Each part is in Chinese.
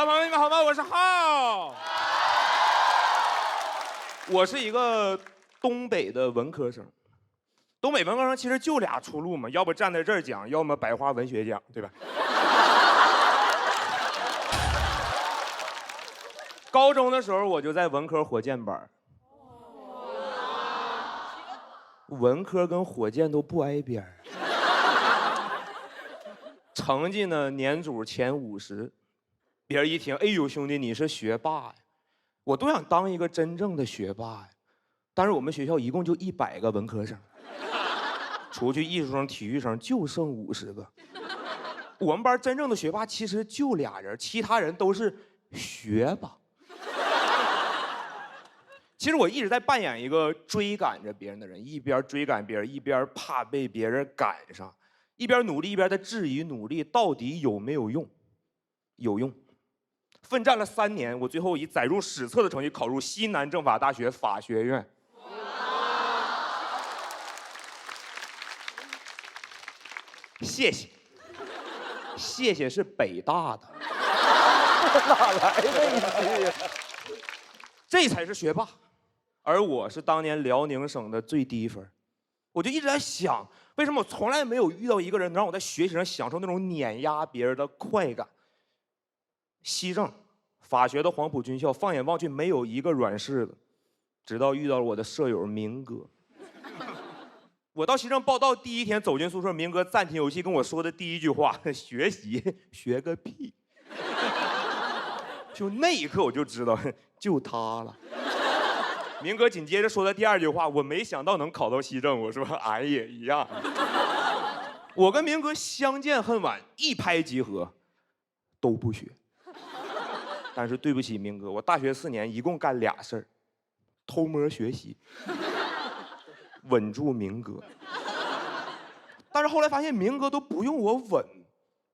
小朋友你们好吗？我是浩，我是一个东北的文科生。东北文科生其实就俩出路嘛，要不站在这儿讲，要么百花文学奖，对吧？高中的时候我就在文科火箭班，文科跟火箭都不挨边儿，成绩呢年组前50，别人一听，哎呦兄弟你是学霸呀，我都想当一个真正的学霸呀，但是我们学校一共就100个文科生，除去艺术生、体育生就剩50个，我们班真正的学霸其实就俩人，其他人都是学霸。其实我一直在扮演一个追赶着别人的人，一边追赶别人，一边怕被别人赶上，一边努力一边在质疑努力到底有没有用。有用，奋战了3年，我最后以载入史册的成绩考入西南政法大学法学院。谢谢，谢谢是北大的，哪来的一句？这才是学霸。而我是当年辽宁省的最低分，我就一直在想，为什么我从来没有遇到一个人能让我在学习上享受那种碾压别人的快感？西政、法学的黄埔军校，放眼望去没有一个软柿子，直到遇到了我的舍友明哥。我到西政报到第1天走进宿舍，明哥暂停游戏跟我说的第1句话：学习学个屁！就那一刻我就知道，就他了。明哥紧接着说的第2句话，我没想到能考到西政，我说俺也一样。我跟明哥相见恨晚，一拍即合，都不学。但是对不起明哥，我大学4年一共干俩事儿：偷摸学习，稳住明哥。但是后来发现明哥都不用我稳，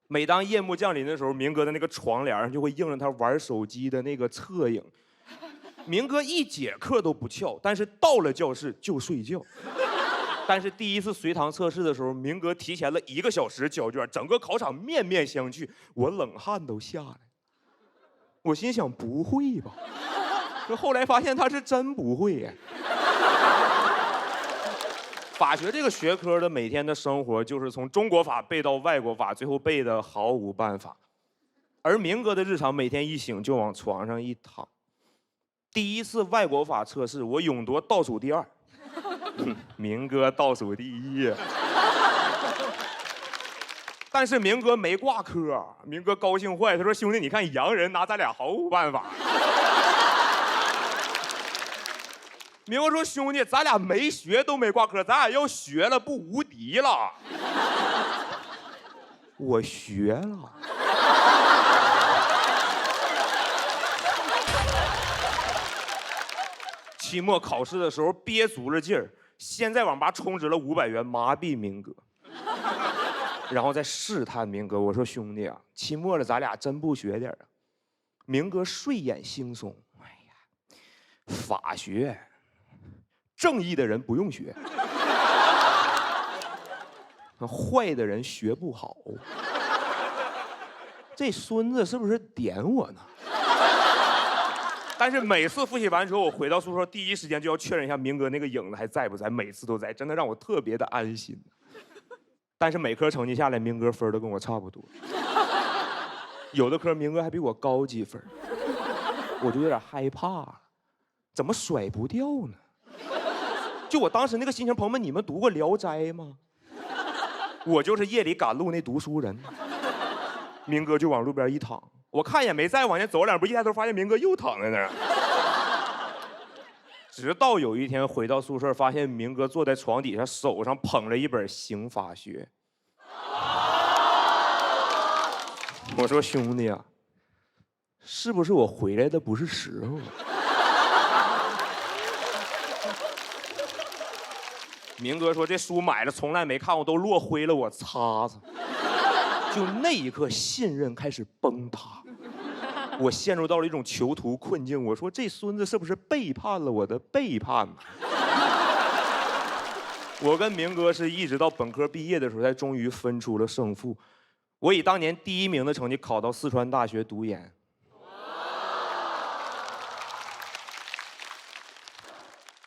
每当夜幕降临的时候，明哥的那个床帘上就会映着他玩手机的那个侧影。明哥1节课都不翘，但是到了教室就睡觉。但是第1次随堂测试的时候，明哥提前了1个小时交卷，整个考场面面相觑，我冷汗都下来。我心想不会吧，可后来发现他是真不会呀。法学这个学科的每天的生活就是从中国法背到外国法，最后背的毫无办法。而明哥的日常每天一醒就往床上一躺。第1次外国法测试，我勇夺倒数第2，明哥倒数第1。但是明哥没挂科，明哥高兴坏，他说：“兄弟，你看洋人拿咱俩毫无办法。”明哥说：“兄弟，咱俩没学都没挂科，咱俩要学了不无敌了。”我学了。期末考试的时候憋足了劲儿，先在网吧充值了500元麻痹明哥，然后再试探明哥，我说兄弟啊，期末了咱俩真不学点啊？明哥睡眼惺忪，哎呀，法学，正义的人不用学，坏的人学不好。这孙子是不是点我呢？但是每次复习完之后，我回到宿舍第1时间就要确认一下明哥那个影子还在不在，每次都在，真的让我特别的安心。但是每科成绩下来，明哥分都跟我差不多，有的科明哥还比我高几分，我就有点害怕了，怎么甩不掉呢？就我当时那个心情，朋友们，你们读过《聊斋》吗？我就是夜里赶路那读书人，明哥就往路边一躺。我看也没再往前走2步，一抬头发现明哥又躺在那儿。直到有一天回到宿舍，发现明哥坐在床底下，手上捧着一本《刑法学》。我说兄弟啊，是不是我回来的不是时候？明哥说这书买了从来没看过，都落灰了，我擦擦。就那一刻，信任开始崩塌，我陷入到了一种囚徒困境。我说这孙子是不是背叛了我的背叛呢？我跟明哥是一直到本科毕业的时候，才终于分出了胜负。我以当年第1名的成绩考到四川大学读研。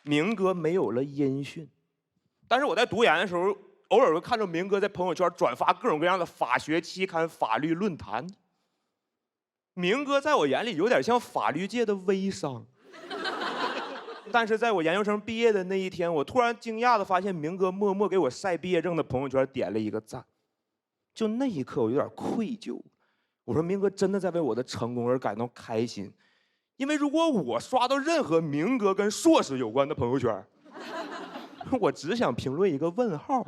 明哥没有了音讯。但是我在读研的时候，偶尔会看着明哥在朋友圈转发各种各样的法学期刊、法律论坛。明哥在我眼里有点像法律界的微商。但是在我研究生毕业的那一天，我突然惊讶地发现，明哥默默给我晒毕业证的朋友圈点了一个赞。就那一刻，我有点愧疚。我说，明哥真的在为我的成功而感到开心，因为如果我刷到任何明哥跟硕士有关的朋友圈，我只想评论一个问号。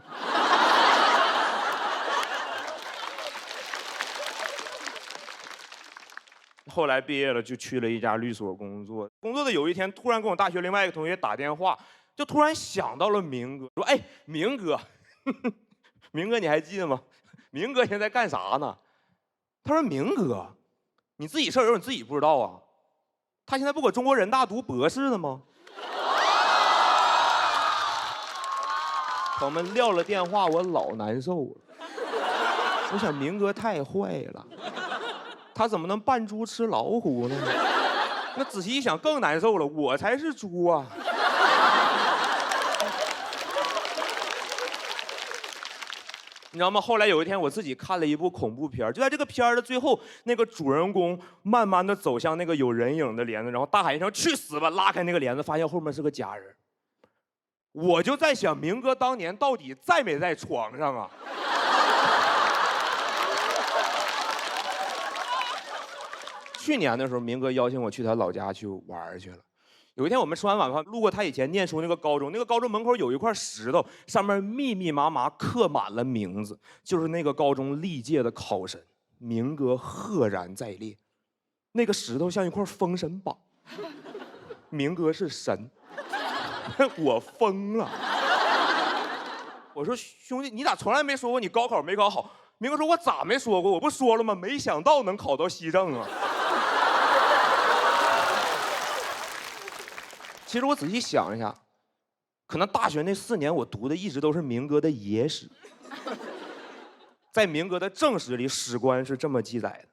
后来毕业了，就去了一家律所工作。工作的有一天，突然跟我大学另外一个同学打电话，就突然想到了明哥，说：“哎，明哥，明哥，你还记得吗？明哥现在干啥呢？”他说：“明哥，你自己事儿有你自己不知道啊？他现在不搁中国人大读博士呢吗？”我们撂了电话，我老难受了。我想，明哥太坏了。他怎么能扮猪吃老虎呢？那仔细一想更难受了，我才是猪啊！你知道吗？后来有一天我自己看了一部恐怖片，就在这个片的最后，那个主人公慢慢的走向那个有人影的帘子，然后大喊一声“去死吧”，拉开那个帘子，发现后面是个假人。我就在想，明哥当年到底在没在床上啊？去年的时候，明哥邀请我去他老家去玩去了。有一天我们吃完晚饭，路过他以前念书那个高中，那个高中门口有一块石头，上面密密麻麻刻满了名字，就是那个高中历届的考生。明哥赫然在列，那个石头像一块封神榜，明哥是神，我疯了。我说兄弟，你咋从来没说过你高考没考好？明哥说，我咋没说过？我不说了吗？没想到能考到西政啊。其实我仔细想一下，可能大学那4年我读的一直都是明哥的野史。在明哥的正史里，史官是这么记载的：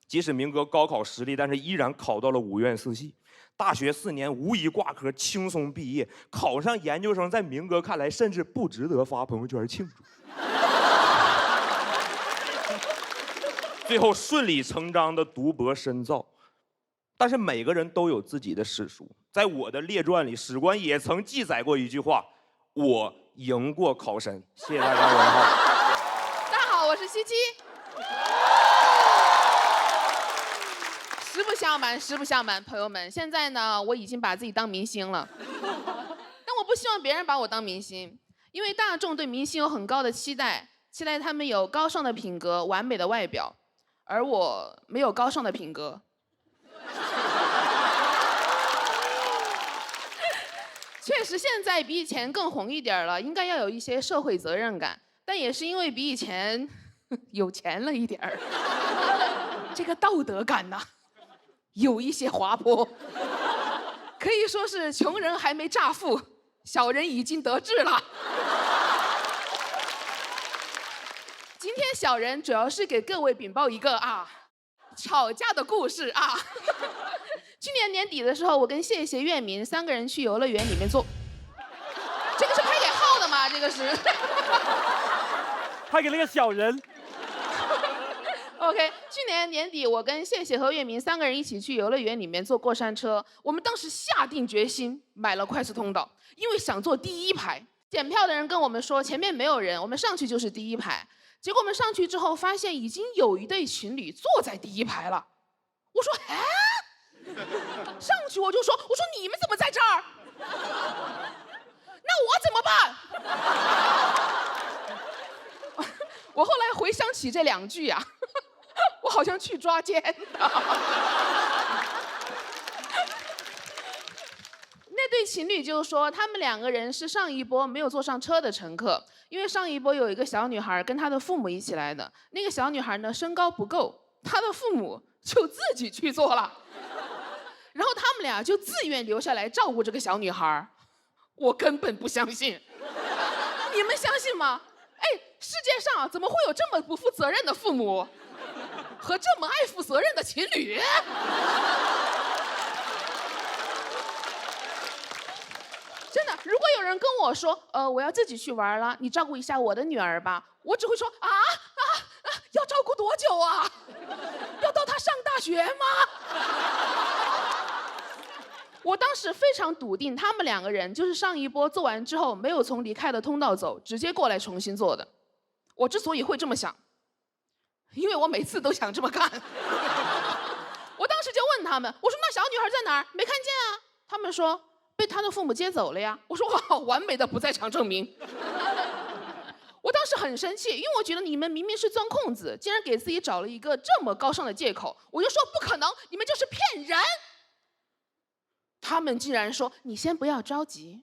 即使明哥高考失利，但是依然考到了5院4系，大学4年无一挂科，轻松毕业。考上研究生，在明哥看来甚至不值得发朋友圈庆祝。最后顺理成章的读博深造。但是每个人都有自己的史书，在我的列传里，史官也曾记载过一句话：“我赢过考生。”谢谢大家，文浩。大家好，我是西七。实不相瞒，实不相瞒，朋友们，现在呢，我已经把自己当明星了。但我不希望别人把我当明星，因为大众对明星有很高的期待，期待他们有高尚的品格、完美的外表，而我没有高尚的品格。确实，现在比以前更红一点了，应该要有一些社会责任感，但也是因为比以前有钱了一点儿，这个道德感呐，有一些滑坡，可以说是穷人还没乍富，小人已经得志了。今天小人主要是给各位禀报一个吵架的故事啊。去年年底的时候，我跟谢谢、月明3个人去游乐园里面做，这个是拍给号的吗？这个是拍给那个小人。OK， 去年年底，我跟谢谢和月明3个人一起去游乐园里面坐过山车。我们当时下定决心买了快速通道，因为想坐第1排。检票的人跟我们说前面没有人，我们上去就是第1排。结果我们上去之后，发现已经有一对情侣坐在第1排了。我说：“哎。”上去我就说：“你们怎么在这儿？那我怎么办？”我后来回想起这2句呀，我好像去抓奸的。那对情侣就说，他们2个人是上一波没有坐上车的乘客，因为上一波有一个小女孩跟她的父母一起来的，那个小女孩呢身高不够，她的父母就自己去坐了。然后他们俩就自愿留下来照顾这个小女孩，我根本不相信，你们相信吗？哎，世界上怎么会有这么不负责任的父母，和这么爱负责任的情侣？人跟我说，我要自己去玩了，你照顾一下我的女儿吧。我只会说要照顾多久啊？要到她上大学吗？我当时非常笃定，他们两个人就是上一波做完之后没有从离开的通道走，直接过来重新做的。我之所以会这么想，因为我每次都想这么干。我当时就问他们，我说那小女孩在哪儿？没看见啊。他们说被她的父母接走了呀。我说哇，完美的不在场证明。我当时很生气，因为我觉得你们明明是钻空子，竟然给自己找了一个这么高尚的借口。我就说不可能，你们就是骗人。他们竟然说你先不要着急。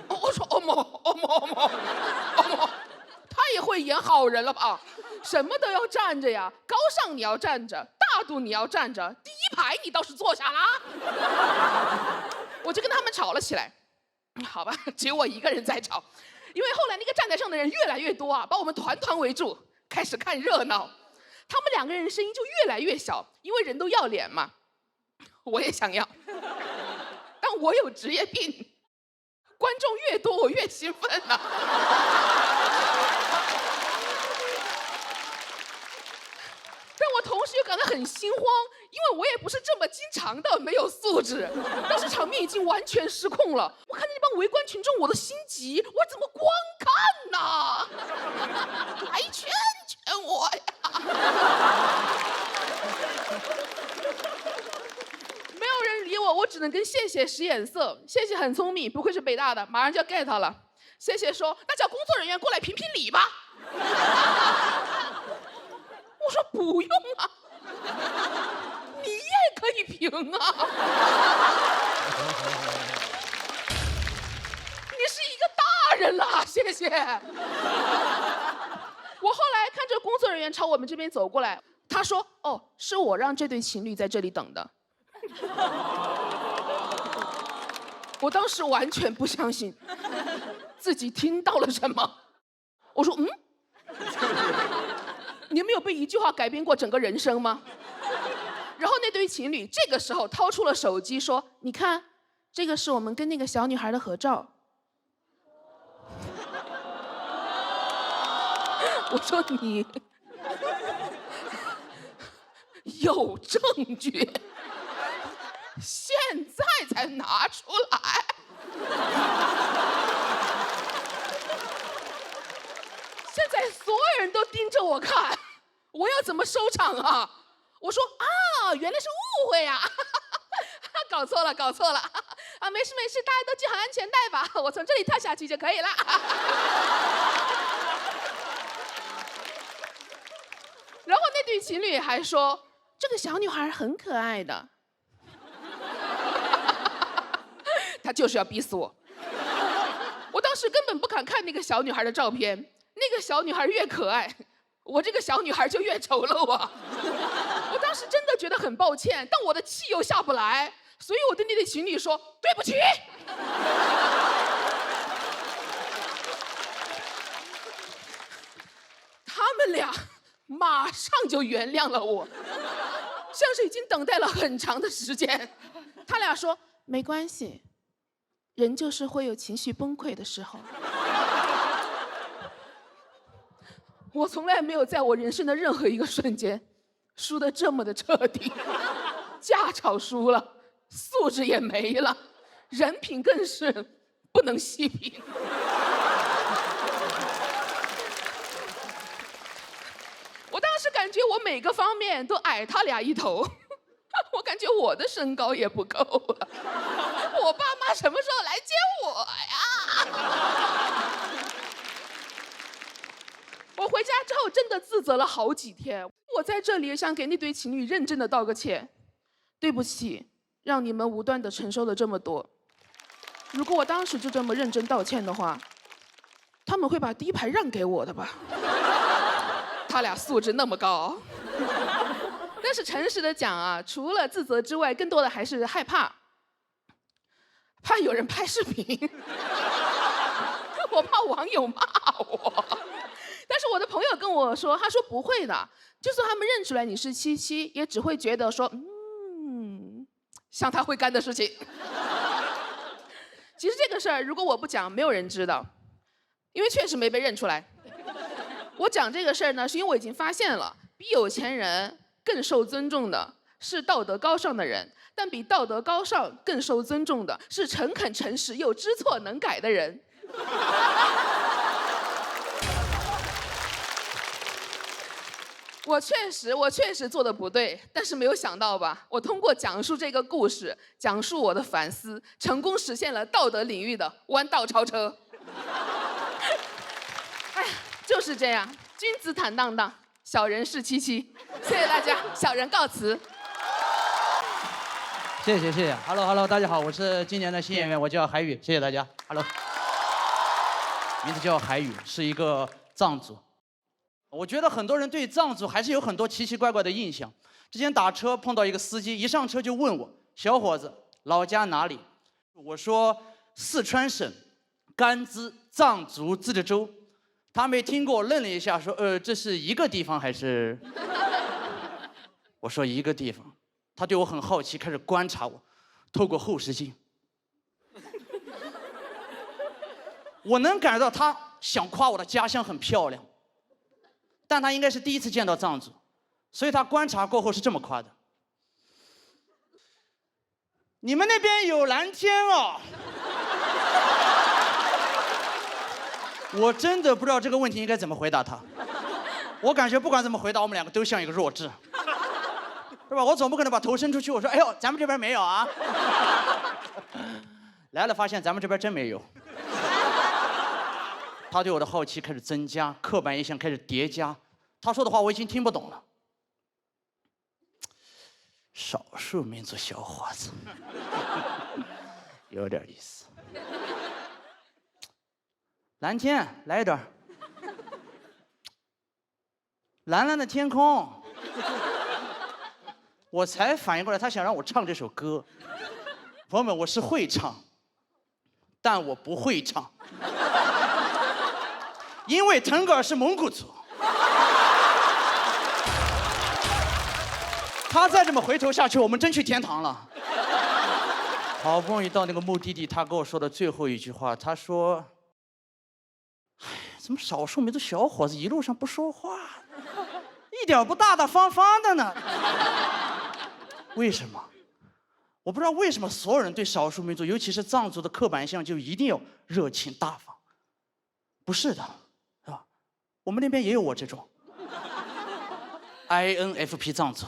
我说欧某，他也会演好人了吧？什么都要站着呀，高尚你要站着，大度你要站着，第一排你倒是坐下啦。我就跟他们吵了起来。好吧，只有我一个人在吵，因为后来那个站台上的人越来越多啊，把我们团团围住，开始看热闹。他们两个人声音就越来越小，因为人都要脸嘛。我也想要，但我有职业病，观众越多我越兴奋啊。但我同时又感到很心慌，因为我也不是这么经常的没有素质。当时场面已经完全失控了，我看见那帮围观群众，我的心急，我怎么光看呢？来劝劝我呀！没有人理我，我只能跟谢谢使眼色。谢谢很聪明，不愧是北大的，马上就要 get 了。谢谢说，那叫工作人员过来评评理吧。我说不用啊，你也可以评啊。你是一个大人了，谢谢。我后来看着工作人员朝我们这边走过来，他说：“哦，是我让这对情侣在这里等的。”我当时完全不相信自己听到了什么。我说：“你们有被一句话改变过整个人生吗？”然后那对情侣这个时候掏出了手机说：“你看，这个是我们跟那个小女孩的合照。”我说你有证据，现在才拿出来。现在所有人都盯着我看，我要怎么收场啊？我说啊，原来是误会呀，搞错了啊，没事，大家都系好安全带吧，我从这里跳下去就可以了。然后那对情侣还说，这个小女孩很可爱的。他就是要逼死我。我当时根本不敢看那个小女孩的照片，那个小女孩越可爱，我这个小女孩就越丑陋啊。我当时真的觉得很抱歉，但我的气又下不来，所以我对那对情侣说对不起。他们俩马上就原谅了我，像是已经等待了很长的时间。他俩说没关系，人就是会有情绪崩溃的时候。我从来没有在我人生的任何一个瞬间输得这么的彻底，架吵输了，素质也没了，人品更是不能细品。我当时感觉我每个方面都矮他俩一头，我感觉我的身高也不够了。我爸妈什么时候来接我呀？我回家之后真的自责了好几天。我在这里也想给那对情侣认真的道个歉，对不起，让你们无端的承受了这么多。如果我当时就这么认真道歉的话，他们会把第一排让给我的吧？他俩素质那么高。但是诚实的讲啊，除了自责之外，更多的还是害怕，怕有人拍视频，我怕网友骂我。但是我的朋友跟我说，他说不会的，就算他们认出来你是七七，也只会觉得说，像他会干的事情。其实这个事儿如果我不讲，没有人知道，因为确实没被认出来。我讲这个事儿呢，是因为我已经发现了，比有钱人更受尊重的是道德高尚的人，但比道德高尚更受尊重的是诚恳诚实又知错能改的人。我确实做的不对，但是没有想到吧，我通过讲述这个故事，讲述我的反思，成功实现了道德领域的弯道超车。哎呀，就是这样，君子坦荡荡，小人是戚戚。谢谢大家，小人告辞。谢谢。Hello， 大家好，我是今年的新演员，我叫海宇，谢谢大家。Hello， 名字叫海宇，是一个藏族。我觉得很多人对藏族还是有很多奇奇怪怪的印象。之前打车碰到一个司机，一上车就问我：“小伙子，老家哪里？”我说：“四川省甘孜藏族自治州。”他没听过，愣了一下，说：“这是一个地方还是？”我说：“一个地方。”他对我很好奇，开始观察我，透过后视镜，我能感觉到他想夸我的家乡很漂亮。但他应该是第一次见到藏族，所以他观察过后是这么夸的：“你们那边有蓝天哦。”我真的不知道这个问题应该怎么回答他。我感觉不管怎么回答，我们两个都像一个弱智，是吧？我总不可能把头伸出去，我说：“哎呦，咱们这边没有啊。”来了发现咱们这边真没有。他对我的好奇开始增加，刻板印象开始叠加。他说的话我已经听不懂了。少数民族小伙子，有点意思。蓝天来一段。蓝蓝的天空。我才反应过来，他想让我唱这首歌。朋友们，我是会唱，但我不会唱。因为腾格尔是蒙古族，他再这么回头下去，我们真去天堂了。好不容易到那个目的地，他跟我说的最后一句话，他说：“哎，怎么少数民族小伙子一路上不说话，一点不大大方方的呢？为什么？我不知道为什么所有人对少数民族，尤其是藏族的刻板印象就一定要热情大方。不是的。”我们那边也有我这种 INFP 藏族，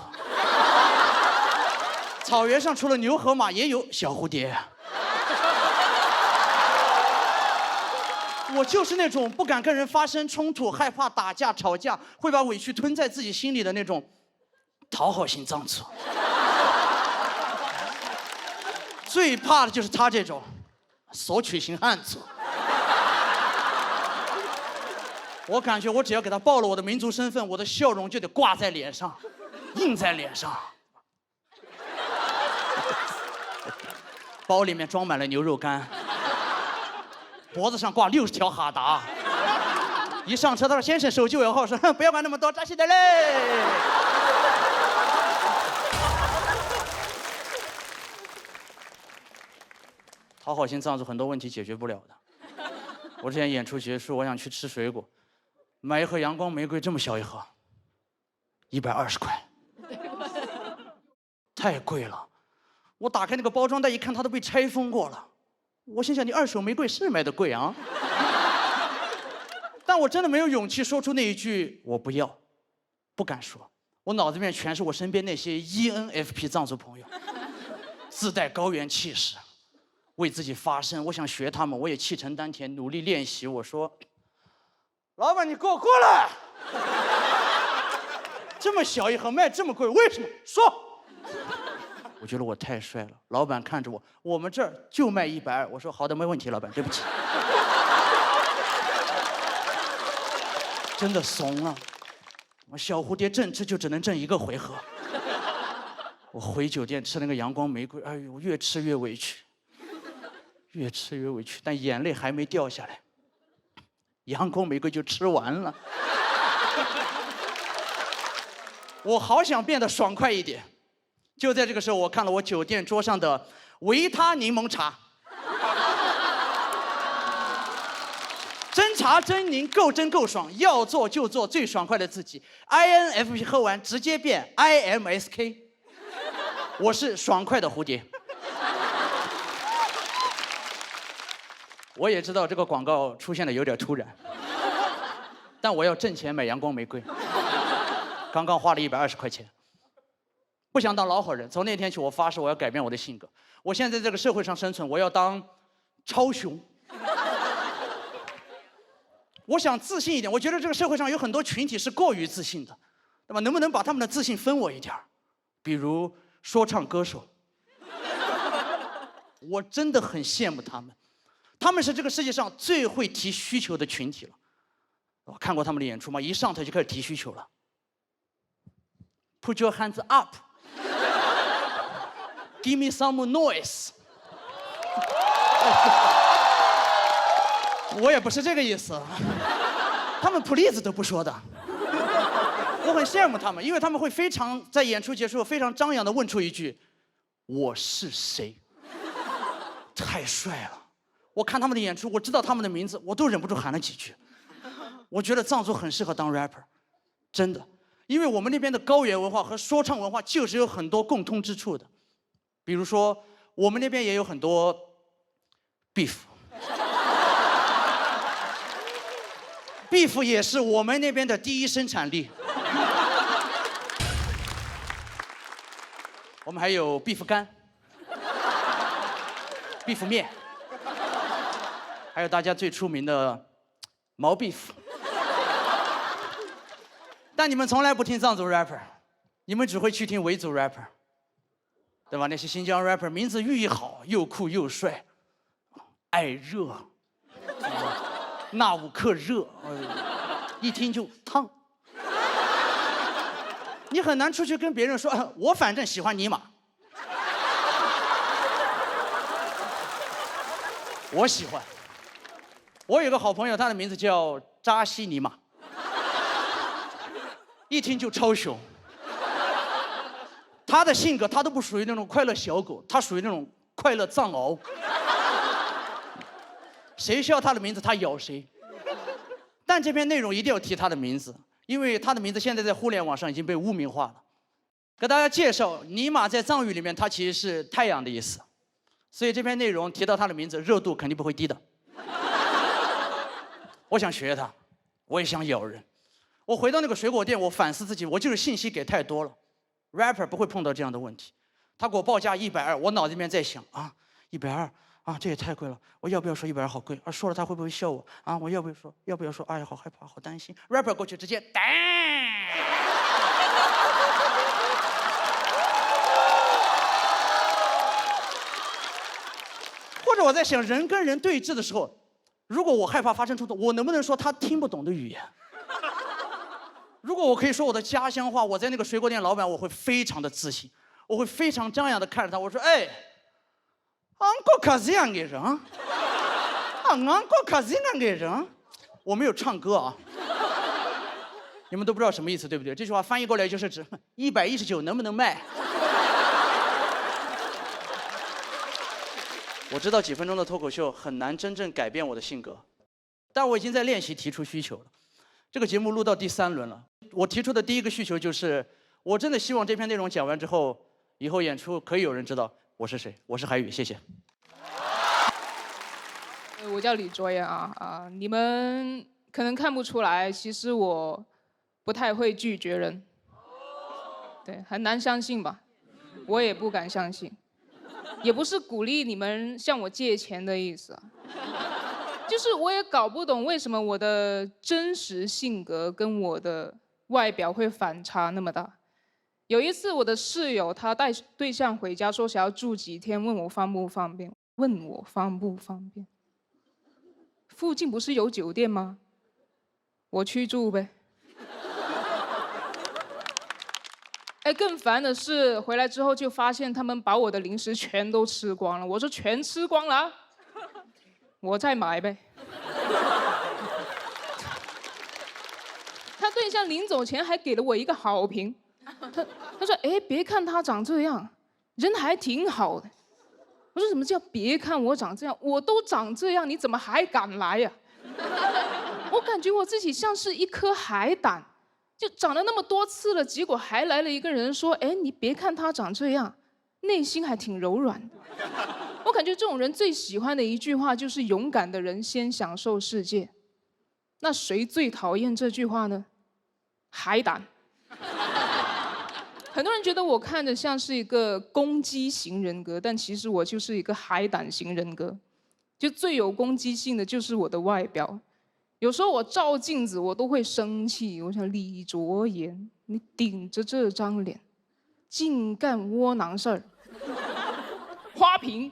草原上除了牛和马也有小蝴蝶。我就是那种不敢跟人发生冲突，害怕打架吵架，会把委屈吞在自己心里的那种讨好型藏族。最怕的就是他这种索取型汉族。我感觉我只要给他报了我的民族身份，我的笑容就得挂在脸上，印在脸上。包里面装满了牛肉干，脖子上挂60条哈达。一上车他说：“先生，手机尾号。”说：“不要管那么多，扎西德嘞。”讨好型藏族很多问题解决不了的。我之前演出结束，我想去吃水果。买一盒阳光玫瑰，这么小一盒，120块，太贵了。我打开那个包装袋一看，它都被拆封过了。我心想，你二手玫瑰是卖的贵啊，但我真的没有勇气说出那一句“我不要”，不敢说。我脑子里面全是我身边那些 ENFP 藏族朋友，自带高原气势，为自己发声。我想学他们，我也气沉丹田，努力练习。我说。老板，你给我过来！这么小一盒卖这么贵，为什么？说。我觉得我太帅了。老板看着我，我们这儿就卖120。我说好的，没问题，老板，对不起。真的怂了。我小蝴蝶挣吃就只能挣1个回合。我回酒店吃那个阳光玫瑰，哎呦，越吃越委屈，越吃越委屈，但眼泪还没掉下来。阳光玫瑰就吃完了。我好想变得爽快一点。就在这个时候，我看了我酒店桌上的维他柠檬茶，真茶真柠够真够爽，要做就做最爽快的自己。INFP 喝完直接变 IMSK， 我是爽快的蝴蝶。我也知道这个广告出现的有点突然，但我要挣钱买阳光玫瑰，刚刚花了120块钱。不想当老好人，从那天起我发誓我要改变我的性格。我现在在这个社会上生存，我要当超雄。我想自信一点，我觉得这个社会上有很多群体是过于自信的，那么能不能把他们的自信分我一点儿？比如说唱歌手，我真的很羡慕他们，他们是这个世界上最会提需求的群体了。我看过他们的演出吗？一上台就开始提需求了。Put your hands up. Give me some noise. 我也不是这个意思，他们 please 都不说的。我很羡慕他们，因为他们会非常在演出结束非常张扬地问出一句：“我是谁？”太帅了！我看他们的演出，我知道他们的名字，我都忍不住喊了几句。我觉得藏族很适合当 rapper， 真的，因为我们那边的高原文化和说唱文化就是有很多共通之处的。比如说，我们那边也有很多 beef。beef 也是我们那边的第一生产力。我们还有 beef 干、beef 面，还有大家最出名的毛 beef。但你们从来不听藏族 rapper， 你们只会去听维族 rapper， 对吧？那些新疆 rapper 名字寓意好，又酷又帅，爱热。那吾克热，一听就烫。你很难出去跟别人说，我反正喜欢尼玛。我喜欢。我有个好朋友，他的名字叫扎西尼玛，一听就超雄。他的性格，他都不属于那种快乐小狗，他属于那种快乐藏獒。谁需要他的名字，他咬谁。但这篇内容一定要提他的名字，因为他的名字现在在互联网上已经被污名化了。给大家介绍，尼玛在藏语里面它其实是太阳的意思，所以这篇内容提到他的名字，热度肯定不会低的。我想学他，我也想咬人。我回到那个水果店，我反思自己，我就是信息给太多了。rapper 不会碰到这样的问题，他给我报价120，我脑子里面在想啊，120。啊，这也太贵了！我要不要说120好贵？啊，说了他会不会笑我？啊，我要不要说？要不要说？哎呀，好害怕，好担心。rapper 过去直接，或者我在想，人跟人对峙的时候，如果我害怕发生冲突，我能不能说他听不懂的语言？如果我可以说我的家乡话，我在那个水果店老板，我会非常的自信，我会非常张扬的看着他，我说，哎。俺国可这样的人，俺国可这样的人，我没有唱歌啊，你们都不知道什么意思，对不对？这句话翻译过来就是指119能不能卖？我知道几分钟的脱口秀很难真正改变我的性格，但我已经在练习提出需求了。这个节目录到第3轮了，我提出的第一个需求就是，我真的希望这篇内容讲完之后，以后演出可以有人知道。我是谁？我是海宇，谢谢。我叫李卓妍啊，你们可能看不出来，其实我不太会拒绝人，对，很难相信吧？我也不敢相信，也不是鼓励你们向我借钱的意思啊，就是我也搞不懂为什么我的真实性格跟我的外表会反差那么大。有一次，我的室友他带对象回家，说想要住几天，问我方不方便。附近不是有酒店吗？我去住呗。哎，更烦的是回来之后就发现他们把我的零食全都吃光了。我说全吃光了，我再买呗。他对象临走前还给了我一个好评。他说：“哎，别看他长这样，人还挺好的。”我说：“什么叫别看我长这样？我都长这样，你怎么还敢来呀？”我感觉我自己像是一颗海胆，就长了那么多次了，结果还来了一个人说：“哎，你别看他长这样，内心还挺柔软的。”我感觉这种人最喜欢的一句话就是“勇敢的人先享受世界”。那谁最讨厌这句话呢？海胆。很多人觉得我看着像是一个攻击型人格，但其实我就是一个海胆型人格。就最有攻击性的就是我的外表。有时候我照镜子，我都会生气。我想李卓言，你顶着这张脸，净干窝囊事儿。花瓶。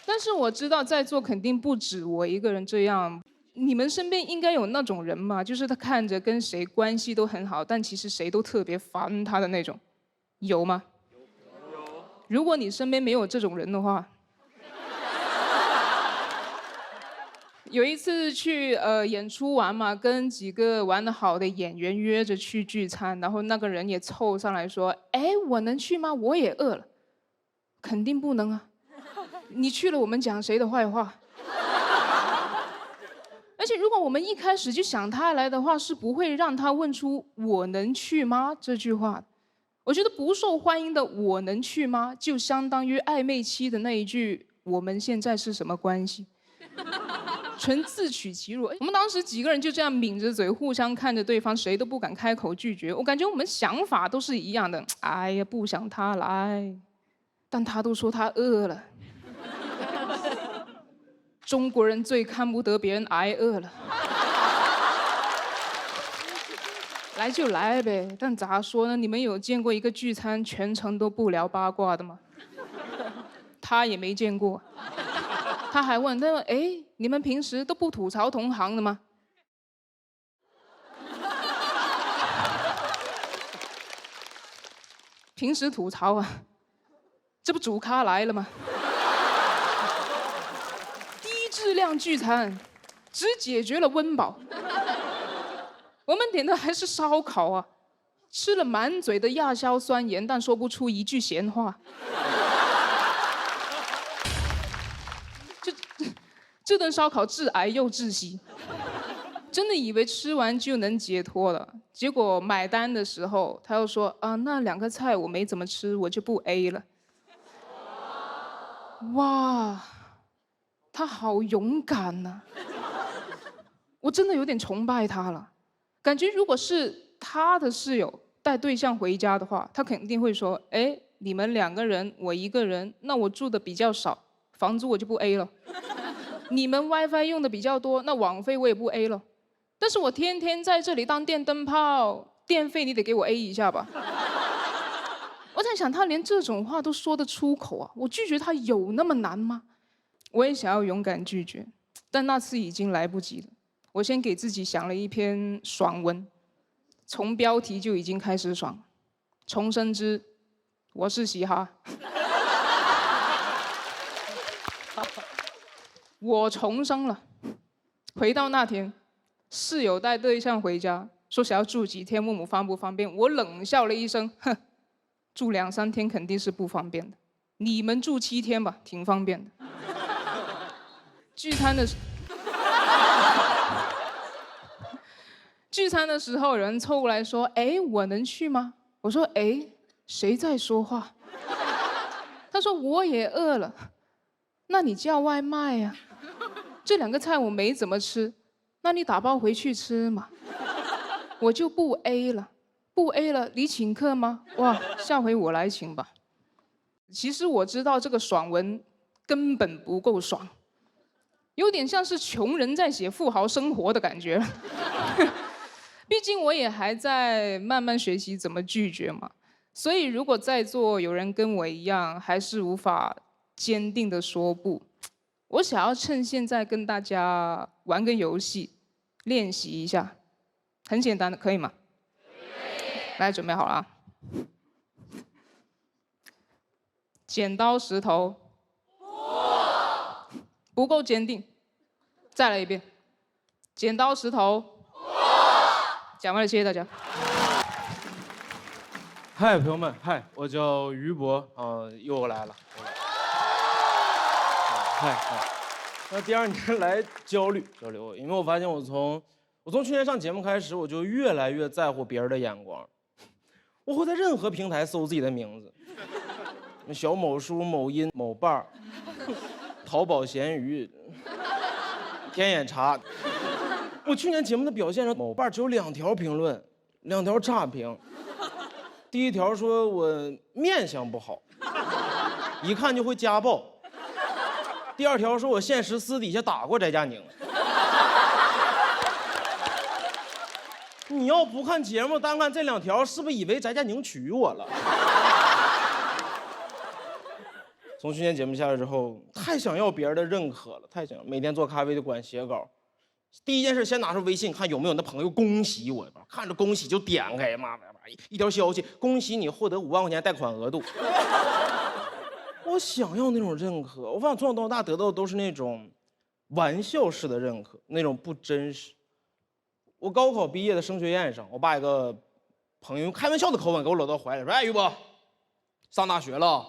但是我知道在座肯定不止我一个人这样，你们身边应该有那种人嘛，就是他看着跟谁关系都很好，但其实谁都特别烦他的那种，有吗？有。如果你身边没有这种人的话，有一次去演出完嘛，跟几个玩得好的演员约着去聚餐，然后那个人也凑上来说：“哎，我能去吗？我也饿了。”肯定不能啊。你去了，我们讲谁的坏话？而且，如果我们一开始就想他来的话，是不会让他问出“我能去吗”这句话。我觉得不受欢迎的“我能去吗”，就相当于暧昧期的那一句“我们现在是什么关系”，纯自取其辱。我们当时几个人就这样抿着嘴，互相看着对方，谁都不敢开口拒绝。我感觉我们想法都是一样的。哎呀，不想他来，但他都说他饿了。中国人最看不得别人挨饿了，来就来呗。但咋说呢？你们有见过一个聚餐全程都不聊八卦的吗？他也没见过。他还问他说：“哎，你们平时都不吐槽同行的吗？”平时吐槽啊，这不主咖来了吗？质量聚餐，只解决了温饱。我们点的还是烧烤啊，吃了满嘴的亚硝酸盐，但说不出一句闲话。这顿烧烤致癌又窒息，真的以为吃完就能解脱了。结果买单的时候，他又说：“啊，那2个菜我没怎么吃，我就不 A 了。”哇！他好勇敢呐！我真的有点崇拜他了。感觉如果是他的室友带对象回家的话，他肯定会说：“哎，你们2个人，我1个人，那我住的比较少，房租我就不 A 了。你们 WiFi 用的比较多，那网费我也不 A 了。但是我天天在这里当电灯泡，电费你得给我 A 一下吧。”我在想，他连这种话都说得出口啊！我拒绝他有那么难吗？我也想要勇敢拒绝，但那次已经来不及了。我先给自己想了一篇爽文，从标题就已经开始爽。重生之我是嘻哈。我重生了。回到那天，室友带对象回家，说想要住几天，问我方不方便。我冷笑了一声，哼，住2、3天肯定是不方便的。你们住7天吧，挺方便的。聚餐的时候，有人凑过来说：“哎，我能去吗？”我说：“哎，谁在说话？”他说：“我也饿了。”那你叫外卖呀？这2个菜我没怎么吃，那你打包回去吃嘛。我就不 A 了，不 A 了，你请客吗？哇，下回我来请吧。其实我知道这个爽文根本不够爽。有点像是穷人在写富豪生活的感觉。毕竟我也还在慢慢学习怎么拒绝嘛，所以如果在座有人跟我一样，还是无法坚定的说不，我想要趁现在跟大家玩个游戏，练习一下，很简单的，可以吗？来，准备好了啊！剪刀石头。不够坚定，再来一遍。剪刀石头。讲完了，谢谢大家。嗨，朋友们，嗨，我叫于博，又来了。嗨，那第二年来焦虑，因为我发现我从去年上节目开始，我就越来越在乎别人的眼光。我会在任何平台搜自己的名字，小某书、某音、某伴儿、淘宝闲鱼、天眼查。我去年节目的表现上，某伴儿只有2条评论，2条差评。第一条说我面相不好，一看就会家暴。第2条说我现实私底下打过翟佳宁。你要不看节目，单看这2条，是不是以为翟佳宁娶我了？从去年节目下来之后，太想要别人的认可了，太想每天做咖啡就管写稿。第一件事，先拿出微信看有没有那朋友恭喜我，看着恭喜就点开，妈一条消息，恭喜你获得5万块钱贷款额度。我想要那种认可，我发现从小到大得到的都是那种玩笑式的认可，那种不真实。我高考毕业的升学宴上，我爸一个朋友用开玩笑的口吻给我搂到怀里说：“哎，于伯，上大学了，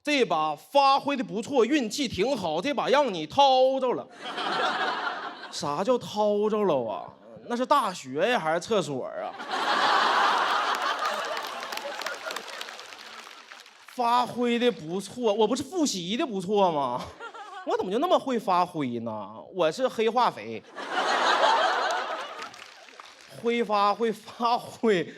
这把发挥的不错，运气挺好，这把让你掏着了。”啥叫掏着了啊？那是大学呀，还是厕所啊？发挥的不错，我不是复习的不错吗？我怎么就那么会发挥呢？我是黑化肥。会发挥。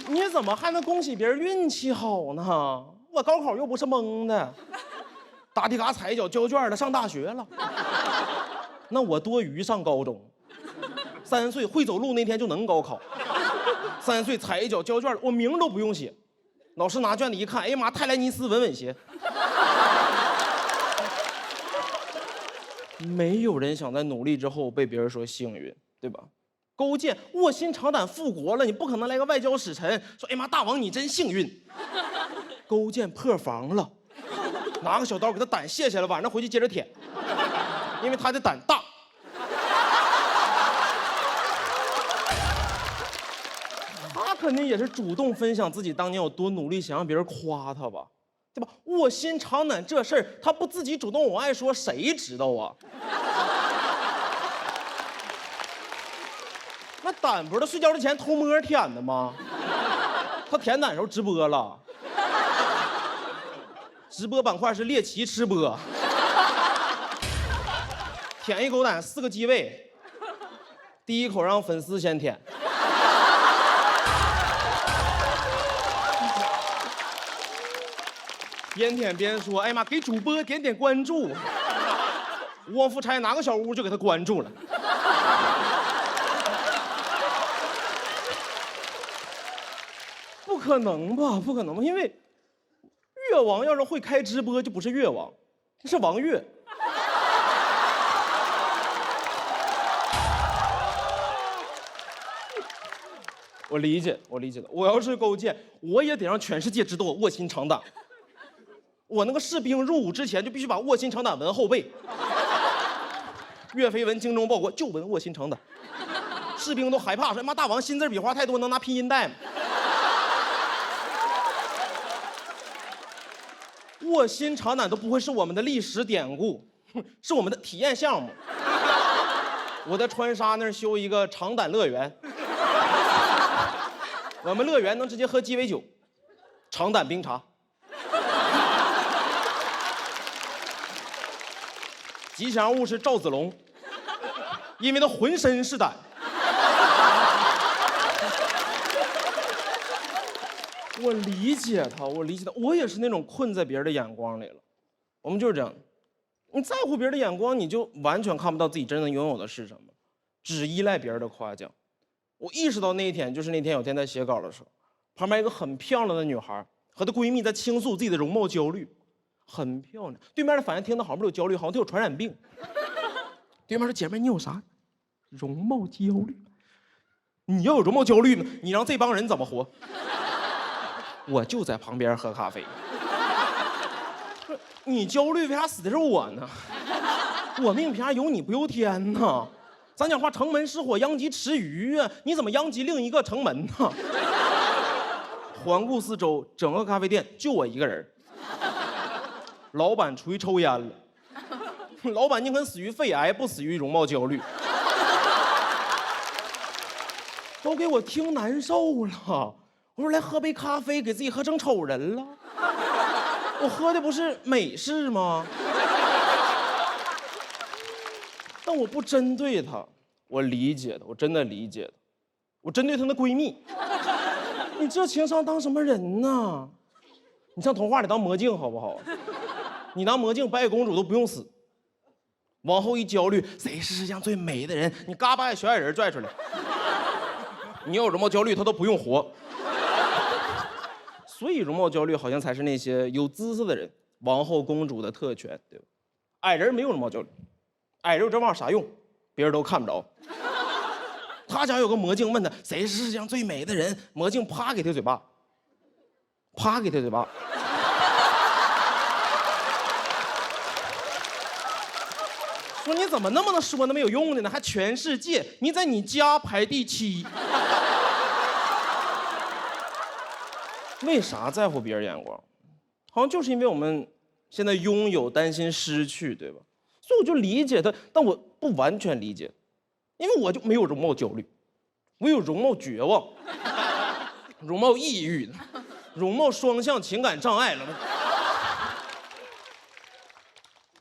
你怎么还能恭喜别人运气好呢？我高考又不是蒙的，打的嘎踩脚交卷的上大学了。那我多余上高中，3岁会走路那天就能高考，3岁踩一脚交卷，我名都不用写，老师拿卷子一看，哎呀妈，泰莱尼斯稳稳鞋。没有人想在努力之后被别人说幸运，对吧？勾践卧薪尝胆复国了，你不可能来个外交使臣说：“哎妈，大王你真幸运。”勾践破防了，拿个小刀给他胆卸下来，晚上回去接着舔，因为他的胆大。他肯定也是主动分享自己当年有多努力，想让别人夸他吧。对吧？卧薪尝胆这事儿，他不自己主动往外说，谁知道啊？那胆不是他睡觉之前偷摸舔的吗？他舔胆时候直播了，直播板块是猎奇吃播，舔一口胆4个机位，第一口让粉丝先舔。边舔边说：“哎妈，给主播点点关注。”汪富差拿个小屋就给他关注了。不可能吧？不可能吧？因为越王要是会开直播，就不是越王，是王越。我理解的。我要是勾践，我也得让全世界知道我卧薪尝胆。我那个士兵入伍之前就必须把卧薪尝胆纹后背。岳飞闻精忠报国，就闻卧薪尝胆。士兵都害怕，说：“妈，大王新字笔画太多，能拿拼音带吗？”卧薪尝胆都不会是我们的历史典故，是我们的体验项目。我在川沙那儿修一个尝胆乐园，我们乐园能直接喝鸡尾酒，尝胆冰茶。吉祥物是赵子龙，因为他浑身是胆。我理解他，我也是那种困在别人的眼光里了。我们就是这样，你在乎别人的眼光，你就完全看不到自己真正拥有的是什么，只依赖别人的夸奖。我意识到那一天，就是那天有天在写稿的时候，旁边一个很漂亮的女孩和她闺蜜在倾诉自己的容貌焦虑。很漂亮，对面的反应听得好像有焦虑，好像她有传染病。对面说：“姐妹，你有啥容貌焦虑？你要有容貌焦虑呢，你让这帮人怎么活？”我就在旁边喝咖啡。你焦虑，为啥死的是我呢？我命凭啥有你不由天呢？咱讲话，城门失火，殃及池鱼啊！你怎么殃及另一个城门呢？环顾四周，整个咖啡店就我一个人。老板出去抽烟了，老板宁肯死于肺癌，不死于容貌焦虑。都给我听难受了。我说来喝杯咖啡，给自己喝成丑人了。我喝的不是美式吗？但我不针对她，我理解的，我真的理解的。我针对她那闺蜜。你这情商当什么人呢？你上童话里当魔镜好不好？你当魔镜，白雪公主都不用死。往后一焦虑，谁是世界上最美的人？你嘎把小矮人拽出来。你有容貌焦虑，他都不用活。所以容貌焦虑好像才是那些有姿色的人，王后公主的特权，对吧？矮人没有容貌焦虑，矮人有这玩意儿啥用？别人都看不着。他想有个魔镜，问他谁是世界上最美的人，魔镜啪给他嘴巴，啪给他嘴巴。说你怎么那么能说那么有用的呢？还全世界，你在你家排第7。为啥在乎别人眼光？好像就是因为我们现在拥有，担心失去，对吧？所以我就理解他，但我不完全理解，因为我就没有容貌焦虑，我有容貌绝望、容貌抑郁、容貌双向情感障碍了。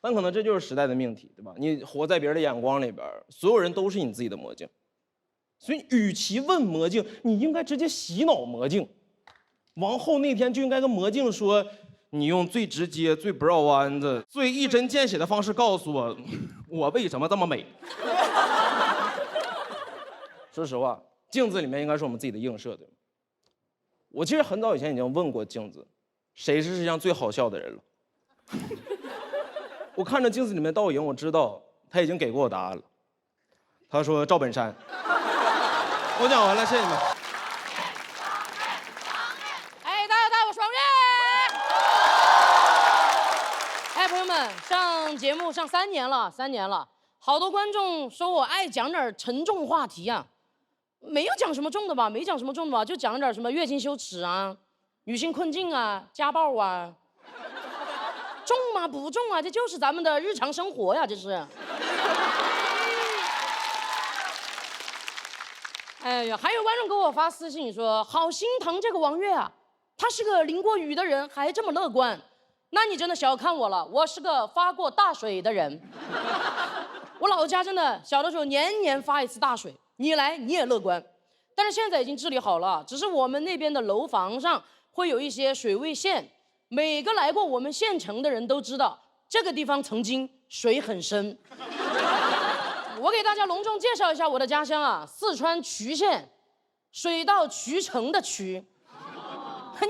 但可能这就是时代的命题，对吧？你活在别人的眼光里边，所有人都是你自己的魔镜。所以，与其问魔镜，你应该直接洗脑魔镜。王后那天就应该跟魔镜说：“你用最直接、最不绕弯子、最一针见血的方式告诉我，我为什么这么美。”说实话，镜子里面应该是我们自己的映射，对吗？我其实很早以前已经问过镜子，谁是世界上最好笑的人了。我看着镜子里面的倒影，我知道他已经给过我答案了。他说赵本山。我讲完了，谢谢你们。朋友们，上节目上3年了，好多观众说我爱讲点沉重话题啊，没有讲什么重的吧，就讲点什么月经羞耻啊、女性困境啊、家暴啊，重吗？不重啊，这就是咱们的日常生活呀，这是。哎呀，还有观众给我发私信说，好心疼这个王悦啊，他是个淋过雨的人，还这么乐观。那你真的小看我了，我是个发过大水的人。我老家真的小的时候年年发一次大水，你来你也乐观，但是现在已经治理好了，只是我们那边的楼房上会有一些水位线，每个来过我们县城的人都知道，这个地方曾经水很深。我给大家隆重介绍一下我的家乡啊，四川衢县，水到渠成的衢。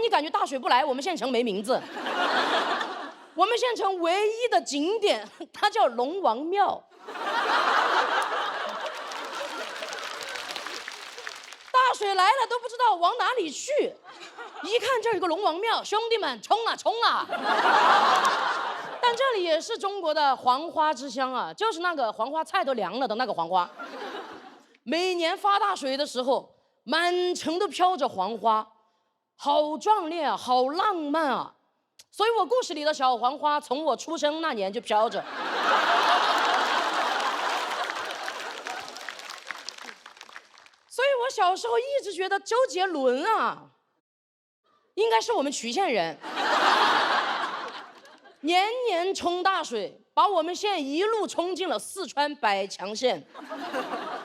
你感觉大水不来，我们县城没名字。我们县城唯一的景点，它叫龙王庙。大水来了都不知道往哪里去，一看这儿有个龙王庙，兄弟们冲啊冲啊！但这里也是中国的黄花之乡啊，就是那个黄花菜都凉了的那个黄花。每年发大水的时候，满城都飘着黄花，好壮烈啊，好浪漫啊！所以我故事里的小黄花从我出生那年就飘着。所以我小时候一直觉得周杰伦啊，应该是我们衢县人。年年冲大水，把我们县一路冲进了四川百强县，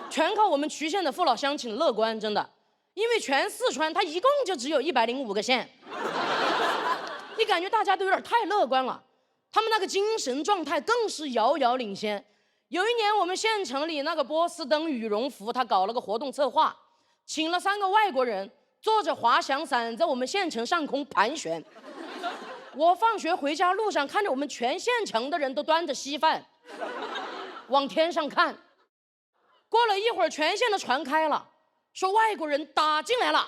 全靠我们衢县的父老乡亲乐观，真的，因为全四川它一共就只有105个县。你感觉大家都有点太乐观了，他们那个精神状态更是遥遥领先。有一年我们县城里那个波司登羽绒服，他搞了个活动策划，请了3个外国人坐着滑翔伞在我们县城上空盘旋。我放学回家路上看着我们全县城的人都端着稀饭往天上看。过了一会儿，全县的传开了，说外国人打进来了。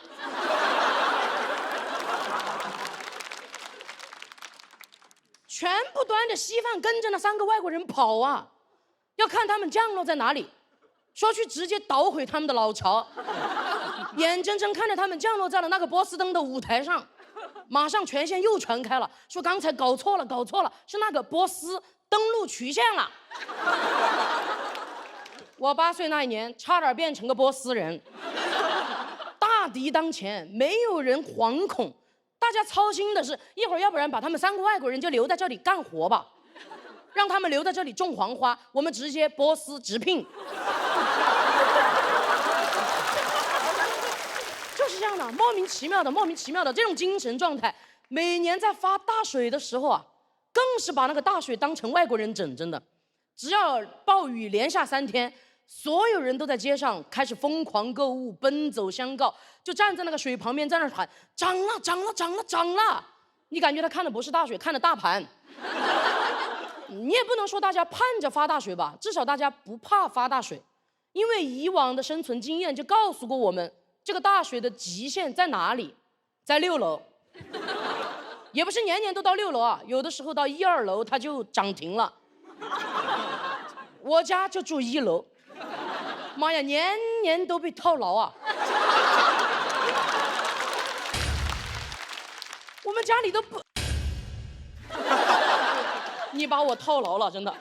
全部端着稀饭跟着那3个外国人跑啊，要看他们降落在哪里，说去直接捣毁他们的老巢。眼睁睁看着他们降落在了那个波司登的舞台上，马上权限又传开了，说刚才搞错了，是那个波斯登陆曲线了。我8岁那一年，差点变成个波斯人。大敌当前，没有人惶恐，大家操心的是一会儿要不然把他们3个外国人就留在这里干活吧，让他们留在这里种黄花，我们直接波斯直聘。就是这样的，莫名其妙的这种精神状态，每年在发大水的时候啊，更是把那个大水当成外国人整，真的。只要暴雨连下3天，所有人都在街上开始疯狂购物，奔走相告，就站在那个水旁边在那喊涨了。你感觉他看的不是大水，看的大盘。你也不能说大家盼着发大水吧，至少大家不怕发大水，因为以往的生存经验就告诉过我们，这个大水的极限在哪里？在6楼。也不是年年都到6楼啊，有的时候到1、2楼它就涨停了。我家就住1楼，妈呀，年年都被套牢啊！我们家里都不，你把我套牢了，真的。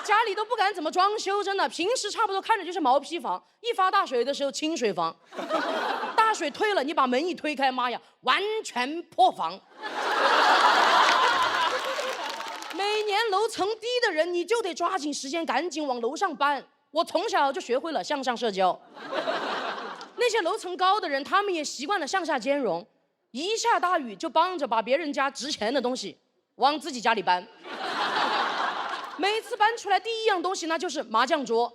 家里都不敢怎么装修，真的。平时差不多看着就是毛坯房，一发大水的时候清水房。大水退了，你把门一推开，妈呀，完全破防。每年楼层低的人，你就得抓紧时间，赶紧往楼上搬。我从小就学会了向上社交。那些楼层高的人，他们也习惯了向下兼容。一下大雨就帮着把别人家值钱的东西往自己家里搬。每次搬出来第一样东西那就是麻将桌，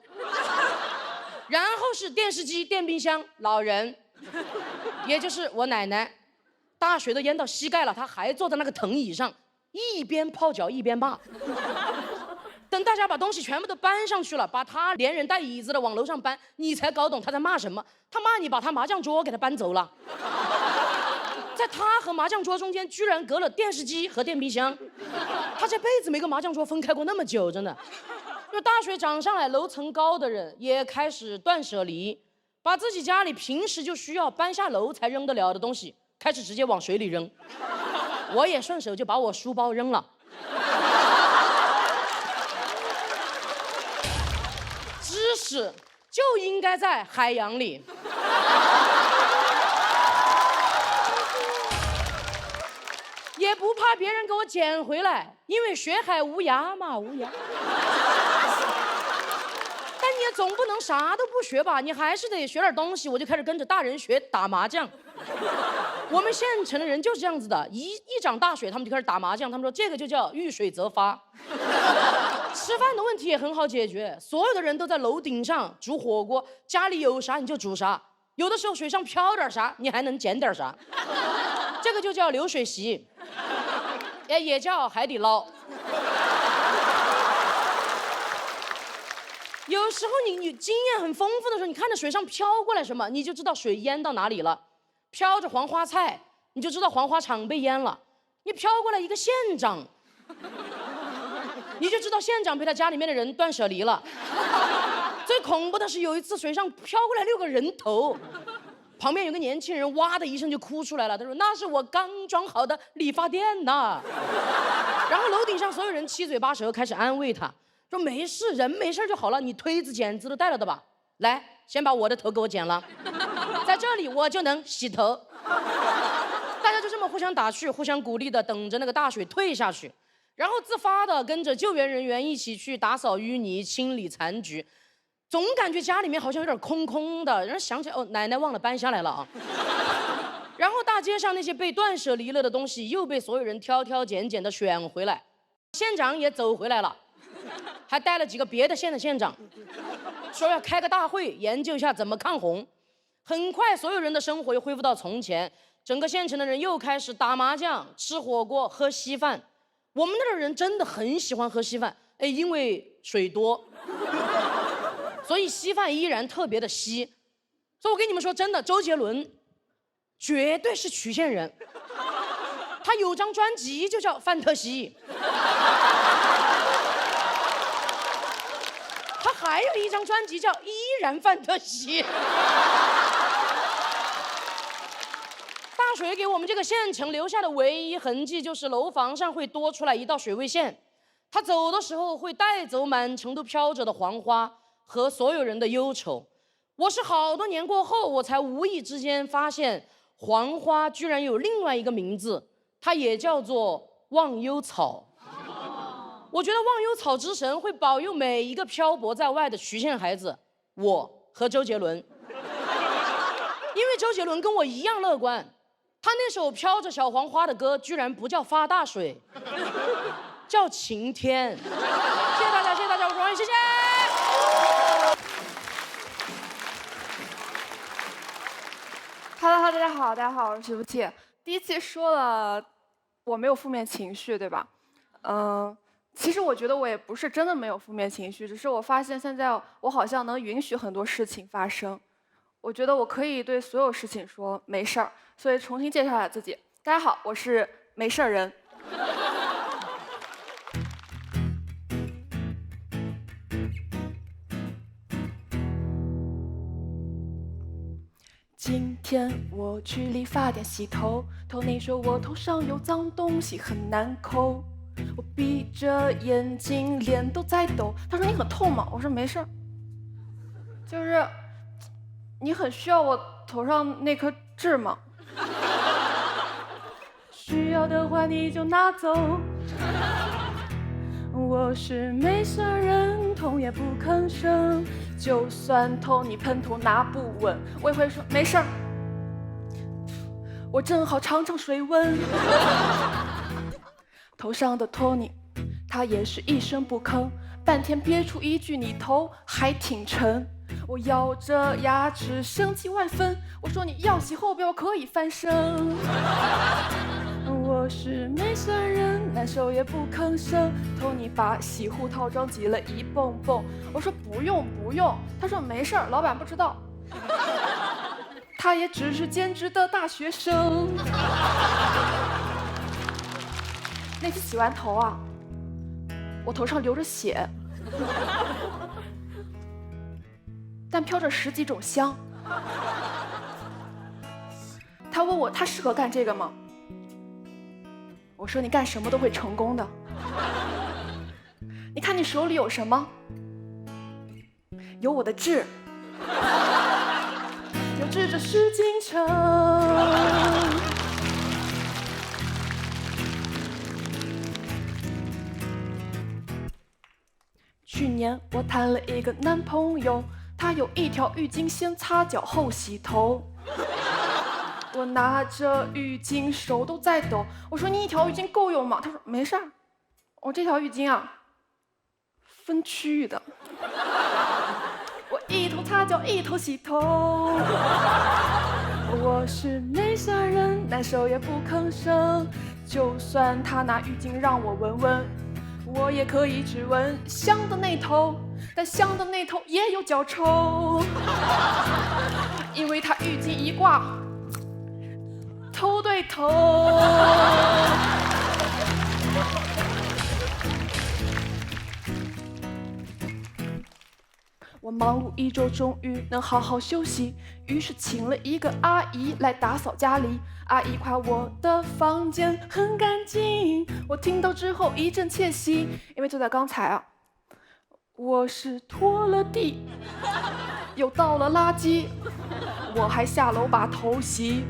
然后是电视机、电冰箱、老人，也就是我奶奶。大水都淹到膝盖了，她还坐在那个藤椅上，一边泡脚一边骂。等大家把东西全部都搬上去了，把她连人带椅子的往楼上搬，你才搞懂她在骂什么。她骂你把她麻将桌给她搬走了。在他和麻将桌中间居然隔了电视机和电冰箱，他这辈子没跟麻将桌分开过那么久，真的。就大水涨上来，楼层高的人也开始断舍离，把自己家里平时就需要搬下楼才扔得了的东西，开始直接往水里扔。我也顺手就把我书包扔了。知识就应该在海洋里。也不怕别人给我捡回来，因为学海无涯嘛，无涯。但你也总不能啥都不学吧，你还是得学点东西。我就开始跟着大人学打麻将。我们县城的人就是这样子的，一涨大水，他们就开始打麻将。他们说这个就叫遇水则发。吃饭的问题也很好解决，所有的人都在楼顶上煮火锅，家里有啥你就煮啥。有的时候水上漂点啥，你还能捡点啥。这个就叫流水席，也叫海底捞。有时候你经验很丰富的时候，你看着水上飘过来什么，你就知道水淹到哪里了。飘着黄花菜，你就知道黄花场被淹了。你飘过来一个县长，你就知道县长被他家里面的人断舍离了。最恐怖的是有一次水上飘过来6个人头。旁边有个年轻人哇的一声就哭出来了，他说那是我刚装好的理发店呐。然后楼顶上所有人七嘴八舌开始安慰他，说没事，人没事就好了，你推子剪子都带了的吧，来先把我的头给我剪了，在这里我就能洗头。大家就这么互相打趣互相鼓励的等着那个大水退下去，然后自发的跟着救援人员一起去打扫淤泥清理残局。总感觉家里面好像有点空空的，然后想起来哦，奶奶忘了搬下来了啊。然后大街上那些被断舍离了的东西又被所有人挑挑拣拣的选回来，县长也走回来了，还带了几个别的县的县长，说要开个大会研究一下怎么抗洪。很快所有人的生活又恢复到从前，整个县城的人又开始打麻将、吃火锅、喝稀饭。我们那儿的人真的很喜欢喝稀饭，因为水多。所以稀饭依然特别的稀，所以我跟你们说真的，周杰伦绝对是曲线人，他有张专辑就叫《范特西》，他还有一张专辑叫《依然范特西》。水给我们这个县城留下的唯一痕迹，就是楼房上会多出来一道水位线。他走的时候会带走满城都飘着的黄花和所有人的忧愁。我是好多年过后，我才无意之间发现，黄花居然有另外一个名字，它也叫做忘忧草。我觉得忘忧草之神会保佑每一个漂泊在外的徐县孩子，我和周杰伦。因为周杰伦跟我一样乐观，他那首飘着小黄花的歌居然不叫发大水，叫晴天。谢谢大家，谢谢大家，我是王宇，谢谢。Hello， 大家好，大家好，我是徐福气。第一期说了我没有负面情绪，对吧？其实我觉得我也不是真的没有负面情绪，只是我发现现在我好像能允许很多事情发生。我觉得我可以对所有事情说没事儿，所以重新介绍一下自己。大家好，我是没事儿人。今天我去理发店洗头，头那说我头上有脏东西很难抠，我闭着眼睛脸都在抖，他说你很痛吗？我说没事儿，就是你很需要我头上那颗痣吗？需要的话你就拿走。我是没事人，痛也不吭声，就算痛你喷头拿不稳，我也会说没事儿。我正好尝尝水温。头上的托尼，他也是一声不吭，半天憋出一句你头还挺沉。我咬着牙齿生气万分，我说你要洗后标可以翻身。我是没事人，难受也不吭声。托尼把洗护套装挤了一蹦蹦，我说不用不用，他说没事儿，老板不知道。他也只是兼职的大学生。那次洗完头啊，我头上流着血，但飘着10几种香。他问我他适合干这个吗？我说你干什么都会成功的。你看你手里有什么？有我的痣，有志者事竟成。去年我谈了一个男朋友，他有一条浴巾，先擦脚后洗头。我拿着浴巾手都在抖，我说你一条浴巾够用吗？他说没事儿，我这条浴巾啊分区域的。我一头擦脚一头洗头。我是没事人，难受也不吭声，就算他拿浴巾让我闻闻，我也可以只闻香的那头，但香的那头也有脚臭。因为他浴巾一挂头对头。我忙碌1周，终于能好好休息，于是请了一个阿姨来打扫家里。阿姨夸我的房间很干净，我听到之后一阵窃喜，因为就在刚才啊，我是拖了地，又倒了垃圾，我还下楼把头洗，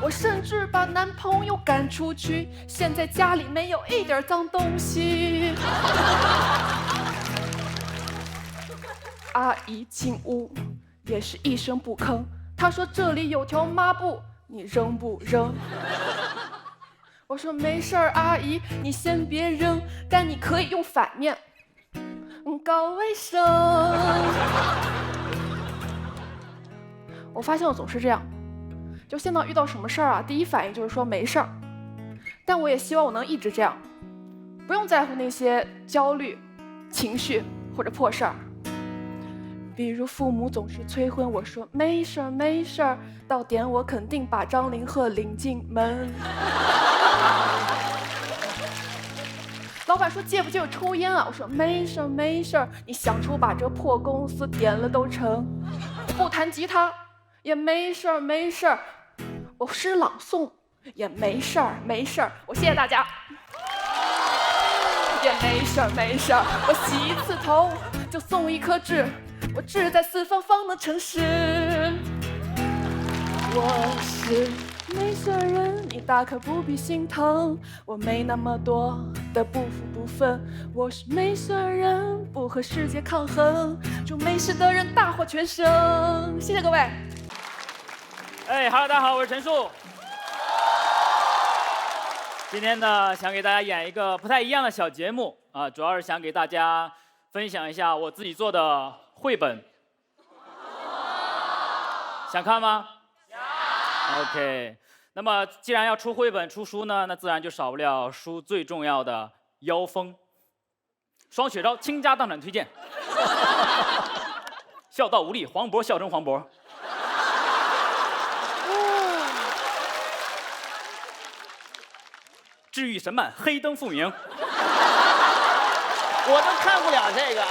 我甚至把男朋友赶出去，现在家里没有一点脏东西。阿姨进屋也是一声不吭，她说这里有条抹布，你扔不扔？我说没事儿，阿姨你先别扔，但你可以用反面，搞卫生。我发现我总是这样，就现在遇到什么事儿啊，第一反应就是说没事儿，但我也希望我能一直这样，不用在乎那些焦虑、情绪或者破事儿。比如父母总是催婚，我说没事儿没事儿，到点我肯定把张凌赫领进门。老板说戒不戒我抽烟啊？我说没事儿没事儿，你想抽把这破公司点了都成。不弹吉他也没事儿没事儿，我诗朗诵也没事儿，没事儿。我谢谢大家。也没事儿，没事儿。我洗一次头就送一颗痣，我志在四方方的城市。我是没事人，你大可不必心疼，我没那么多的不服不忿。我是没事人，不和世界抗衡，祝没事的人大获全胜。谢谢各位。哎，Hello，大家好，我是陈数。今天呢，想给大家演一个不太一样的小节目啊，主要是想给大家分享一下我自己做的绘本。想看吗？OK， 那么既然要出绘本、出书呢，那自然就少不了书最重要的妖风。双雪招倾家荡产推荐。笑到无力，黄渤笑成黄渤。治愈神漫，黑灯复明。我都看不了这个。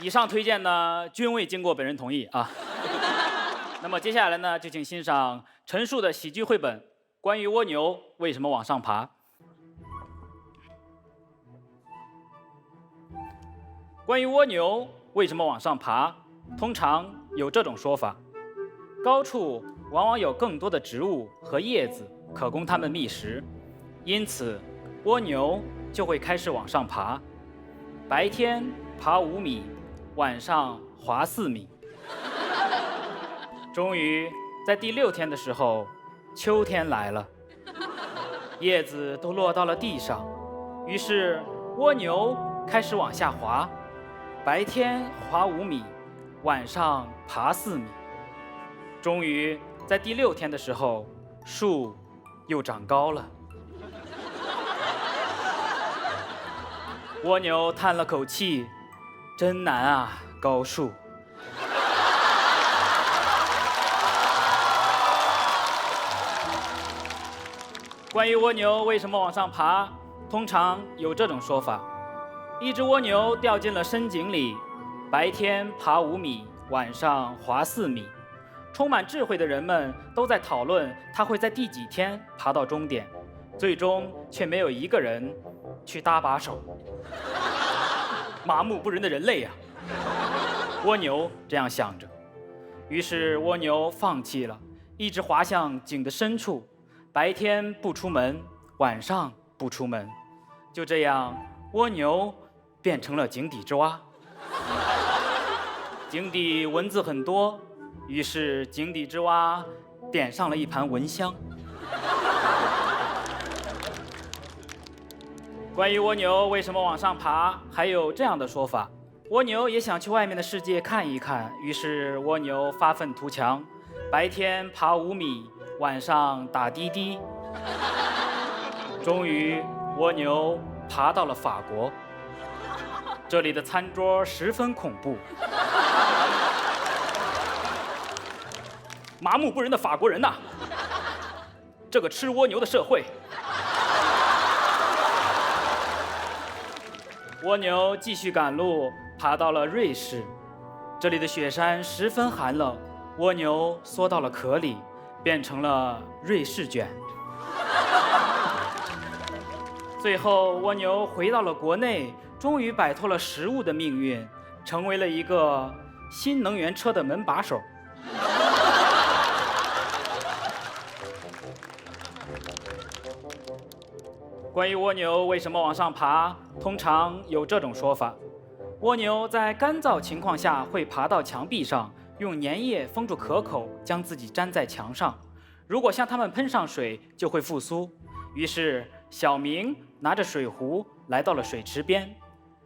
以上推荐呢，均未经过本人同意啊。那么接下来呢，就请欣赏陈数的喜剧绘本《关于蜗牛为什么往上爬》。关于蜗牛为什么往上爬，通常有这种说法：高处往往有更多的植物和叶子可供它们觅食，因此蜗牛就会开始往上爬。白天爬5米，晚上滑4米。终于在第6天的时候，秋天来了，叶子都落到了地上，于是蜗牛开始往下滑，白天滑5米，晚上爬4米。终于在第6天的时候，树又长高了。蜗牛叹了口气，真难啊，高树。关于蜗牛为什么往上爬，通常有这种说法：一只蜗牛掉进了深井里，白天爬5米，晚上滑4米。充满智慧的人们都在讨论它会在第几天爬到终点，最终却没有一个人去搭把手。麻木不仁的人类呀！蜗牛这样想着，于是蜗牛放弃了，一直滑向井的深处，白天不出门，晚上不出门。就这样，蜗牛变成了井底之蛙。井底蚊子很多，于是井底之蛙点上了一盘蚊香。关于蜗牛为什么往上爬，还有这样的说法：蜗牛也想去外面的世界看一看，于是蜗牛发愤图强，白天爬5米，晚上打滴滴。终于，蜗牛爬到了法国，这里的餐桌十分恐怖。麻木不仁的法国人呐！这个吃蜗牛的社会。蜗牛继续赶路，爬到了瑞士，这里的雪山十分寒冷，蜗牛缩到了壳里，变成了瑞士卷。最后，蜗牛回到了国内，终于摆脱了食物的命运，成为了一个新能源车的门把手。关于蜗牛为什么往上爬，通常有这种说法：蜗牛在干燥情况下会爬到墙壁上，用粘液封住壳口，将自己粘在墙上。如果向它们喷上水，就会复苏。于是，小明拿着水壶来到了水池边，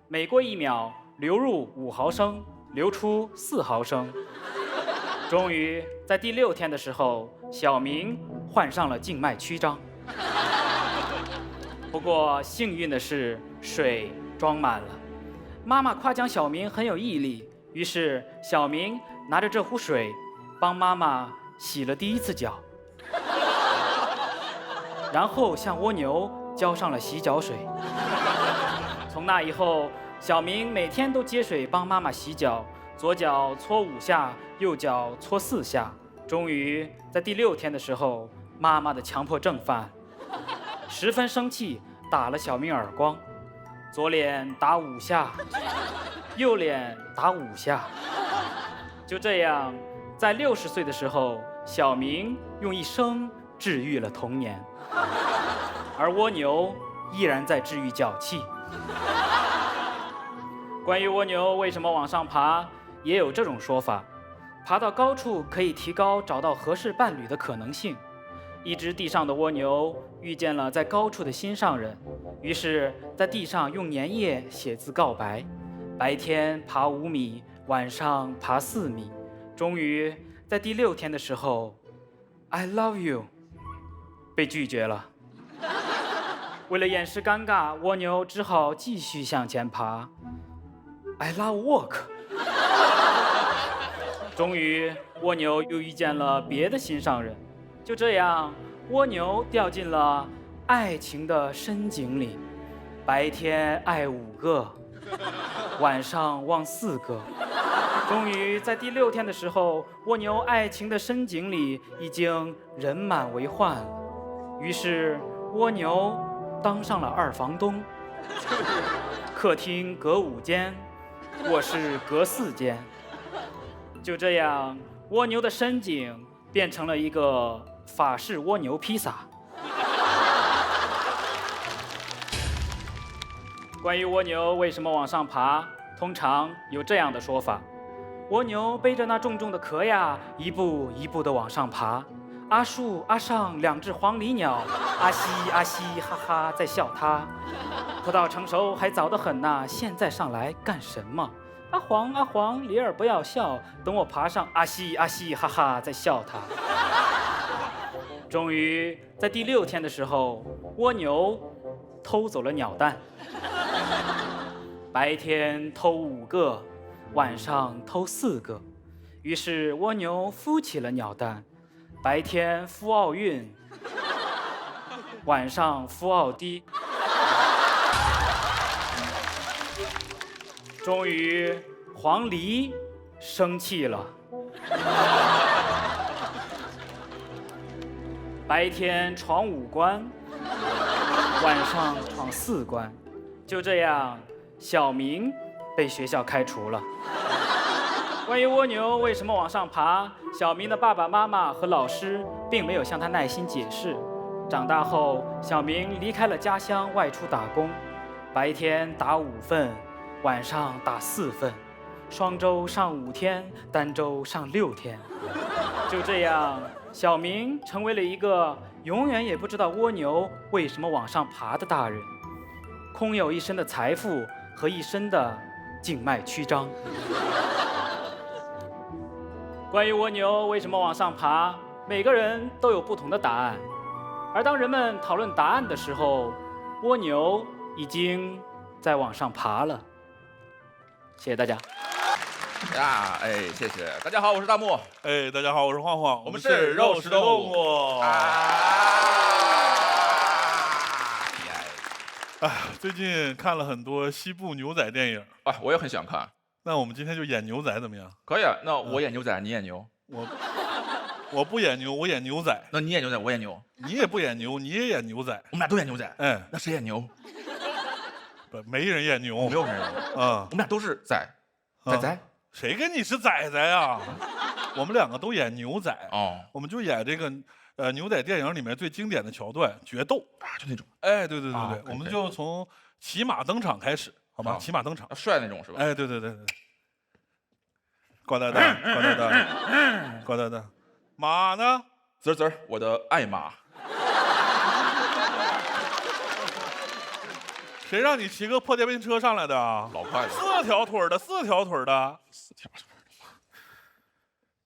每过1秒流入5毫升，流出4毫升。终于在第6天的时候，小明患上了静脉曲张。不过幸运的是，水装满了。妈妈夸奖小明很有毅力，于是小明拿着这壶水，帮妈妈洗了第1次脚，然后向蜗牛浇上了洗脚水。从那以后，小明每天都接水帮妈妈洗脚，左脚搓5下，右脚搓4下，终于在第6天的时候，妈妈的强迫症犯，十分生气，打了小明耳光，左脸打5下，右脸打5下。就这样，在60岁的时候，小明用一生治愈了童年，而蜗牛依然在治愈脚气。关于蜗牛为什么往上爬，也有这种说法：爬到高处可以提高找到合适伴侣的可能性。一只地上的蜗牛遇见了在高处的心上人，于是在地上用粘液写字告白，白天爬5米，晚上爬4米，终于在第6天的时候 ，I love you 被拒绝了。为了掩饰尴尬，蜗牛只好继续向前爬。I love work。终于，蜗牛又遇见了别的心上人。就这样，蜗牛掉进了爱情的深井里，白天爱5个，晚上忘4个。终于在第6天的时候，蜗牛爱情的深井里已经人满为患了。于是，蜗牛当上了2房东，客厅隔5间，卧室隔4间。就这样，蜗牛的深井变成了一个法式蜗牛披萨。关于蜗牛为什么往上爬，通常有这样的说法：蜗牛背着那重重的壳呀，一步一步地往上爬。阿树阿上2只黄鹂鸟，阿西阿西哈哈在笑它。葡萄成熟还早得很呐，现在上来干什么？阿黄阿黄，梨儿不要笑，等我爬上，阿西阿西哈哈在笑它。终于在第6天的时候，蜗牛偷走了鸟蛋。白天偷5个，晚上偷4个，于是蜗牛孵起了鸟蛋。白天孵奥运，晚上孵奥迪。终于，黄鹂生气了。白天闯5关，晚上闯4关。就这样，小明被学校开除了。关于蜗牛为什么往上爬，小明的爸爸妈妈和老师并没有向他耐心解释。长大后，小明离开了家乡，外出打工，白天打5份，晚上打4份，双周上5天，单周上6天。就这样，小明成为了一个永远也不知道蜗牛为什么往上爬的大人，空有一身的财富和一身的静脉曲张。关于蜗牛为什么往上爬，每个人都有不同的答案。而当人们讨论答案的时候，蜗牛已经在往上爬了。谢谢大家。呀，哎，谢谢大家好，我是大木。哎，大家好，我是晃晃，我们是肉食动物。哎，最近看了很多西部牛仔电影，啊，我也很想看。那我们今天就演牛仔怎么样？可以啊，那我演牛仔，你演牛。我不演牛，我演牛仔。那你演牛仔，我演牛。你也不演牛，你也演牛仔。我们俩都演牛仔。哎，那谁演牛？不，没人演牛，没有人演。我们俩都是仔。仔。谁跟你是仔仔呀？我们2个都演牛仔。哦。我们就演这个牛仔电影里面最经典的桥段——决斗啊，就那种。哎，对，我们就从骑马登场开始，好吧？骑马登场，帅那种是吧？哎，对。高大大，高大大，马呢？滋儿，我的爱马。谁让你骑个破电瓶车上来的啊？老快了。4条腿的。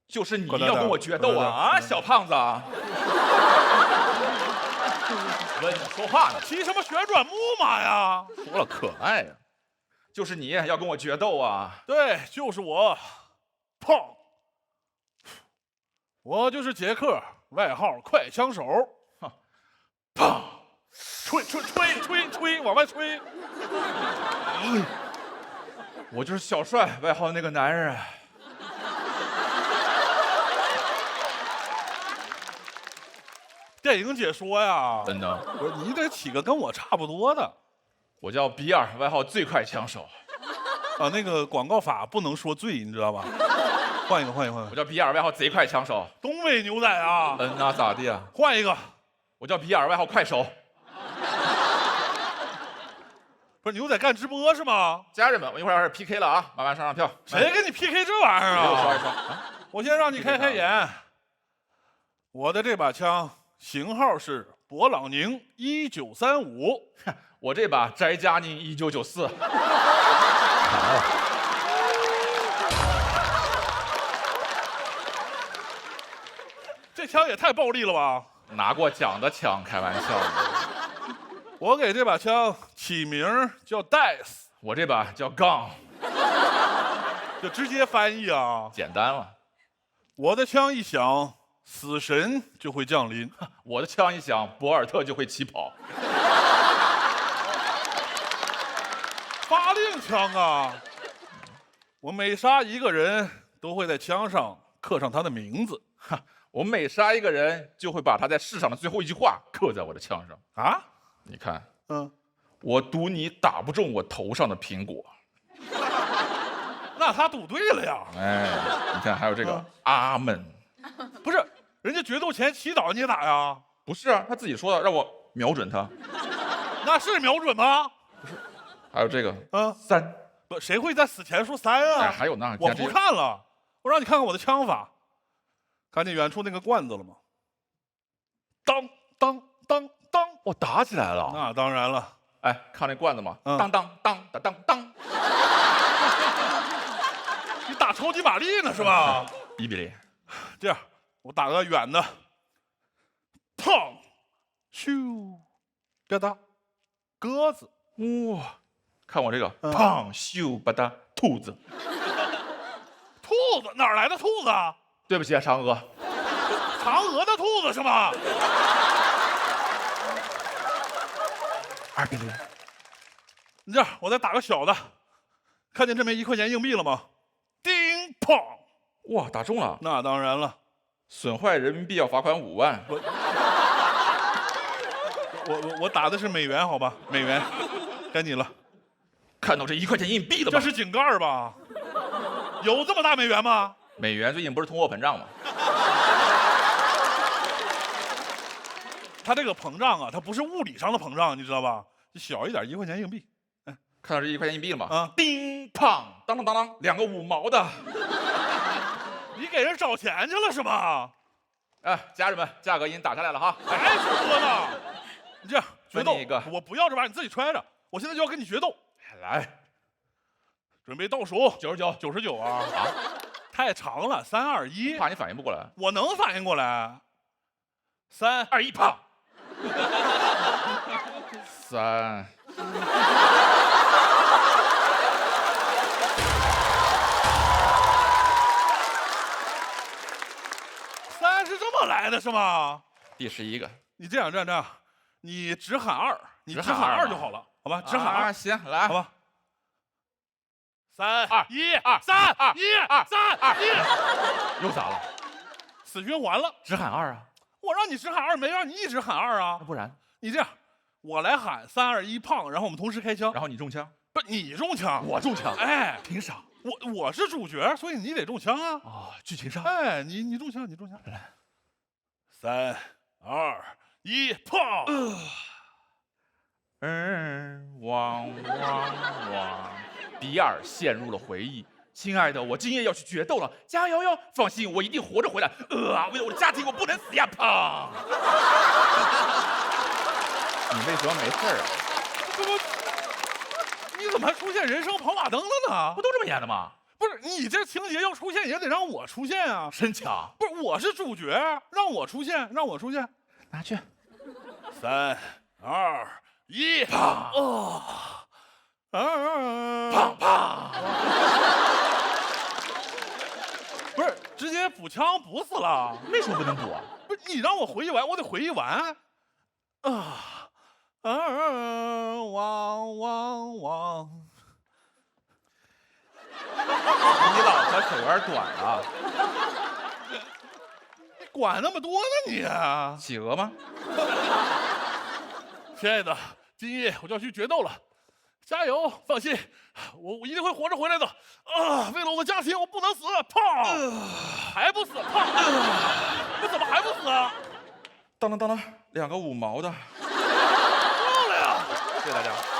就是你要跟我决斗啊，小胖子！问你说话呢？骑什么旋转木马呀？说了可爱呀。就是你要跟我决斗啊？对，就是我，胖。我就是杰克，外号快枪手。砰！吹，往外吹。我就是小帅，外号那个男人。电影解说呀。真的，不是，你得起个跟我差不多的。我叫比尔，外号最快枪手。啊，那个广告法不能说最，你知道吧？换一个，换一个，换一我个。叫比尔，外号贼快枪手。东北牛仔啊。那咋地啊？换一个。我叫比尔，外号快手。不是牛仔干直播是吗？家人们，我一会儿要是 PK 了啊，慢慢上票。谁跟你 PK 这玩意儿给我刷一啊？刷。我先让你开开眼。我的这把枪型号是勃朗宁1935，我这把翟佳宁1994。这枪也太暴力了吧！拿过奖的枪，开玩笑的。我给这把枪起名叫 Dice， 我这把叫杠，就直接翻译啊，简单了。我的枪一响，死神就会降临。我的枪一响，博尔特就会起跑。发令枪啊！我每杀一个人都会在枪上刻上他的名字。我每杀一个人，就会把他在世上的最后一句话刻在我的枪上。啊？你看，嗯，我赌你打不中我头上的苹果。那他赌对了呀！哎，你看还有这个阿门。不是，人家决斗前祈祷你打呀？不是啊，他自己说的，让我瞄准他。那是瞄准吗？还有这个，嗯3。不，谁会在死前说3啊？哎，还有呢，我不看了，我让你看看我的枪法。看见远处那个罐子了吗？当当当当！我打起来了。那当然了。哎，看那罐子吗？嗯当当当当当当。你打超级玛丽呢是吧1比0。这样，我打个远的，砰，咻，吧嗒，鸽子。哇，看我这个，嗯砰咻吧嗒，兔子。兔子哪儿来的兔子啊？对不起啊，嫦娥。嫦娥的兔子是吗2比0。你这样，我再打个小的，看见这枚1块钱硬币了吗？叮砰！哇，打中了。那当然了，损坏人民币要罚款5万。我打的是美元，好吧？美元，该你了。看到这1块钱硬币了吗？这是井盖吧？有这么大美元吗？美元最近不是通货膨胀吗？它这个膨胀啊，它不是物理上的膨胀，你知道吧？小一点1块钱硬币。看到这1块钱硬币了吗？啊，叮砰，当当当当，2个5毛的。你给人找钱去了是吗？哎，家人们，价格已经打下来了哈。还说呢？你这样决斗分你一个，我不要这玩意儿，你自己揣着。我现在就要跟你决斗，来，准备倒数99、 99啊！太长了，3、2、1，怕你反应不过来。我能反应过来。3、2、1，砰！3。3是这么来的是吗？第11个。你这样，你只喊2，你只只喊喊2 2就好了，好吧？只喊2，行，来，好吧？3、2、1、3、1、3、1，又咋了？死循环了。只喊2啊？我让你只喊2，没让你一直喊2啊。不然？你这样，我来喊3、2、1，砰，然后我们同时开枪。然后你中枪？不，你中枪，我中枪。哎，凭啥？我是主角，所以你得中枪啊。哦，剧情上。哎，你中枪，你中枪。来，3、2、1，砰！汪汪汪！比尔陷入了回忆。亲爱的，我今夜要去决斗了，加油哟！放心，我一定活着回来。为了我的家庭，我不能死呀！砰！你为什么没事啊？你怎么还出现人生跑马灯了呢？不都这么演的吗？不是，你这情节要出现也得让我出现啊！真强！不是，我是主角，让我出现，让我出现。拿去。 3、2、1，砰！哦，砰砰！不是，直接补枪补死了。为什么不能补啊？不是，你让我回忆完，我得回忆完。汪汪汪！你老婆手有点短啊。管那么多呢你啊？企鹅吗？亲爱的，今夜我就要去决斗了，加油，放心，我一定会活着回来的。啊，为了我的家庭，我不能死！胖，还不死？胖，你怎么还不死啊？当当当当，2个5毛的。漂亮！谢谢大家。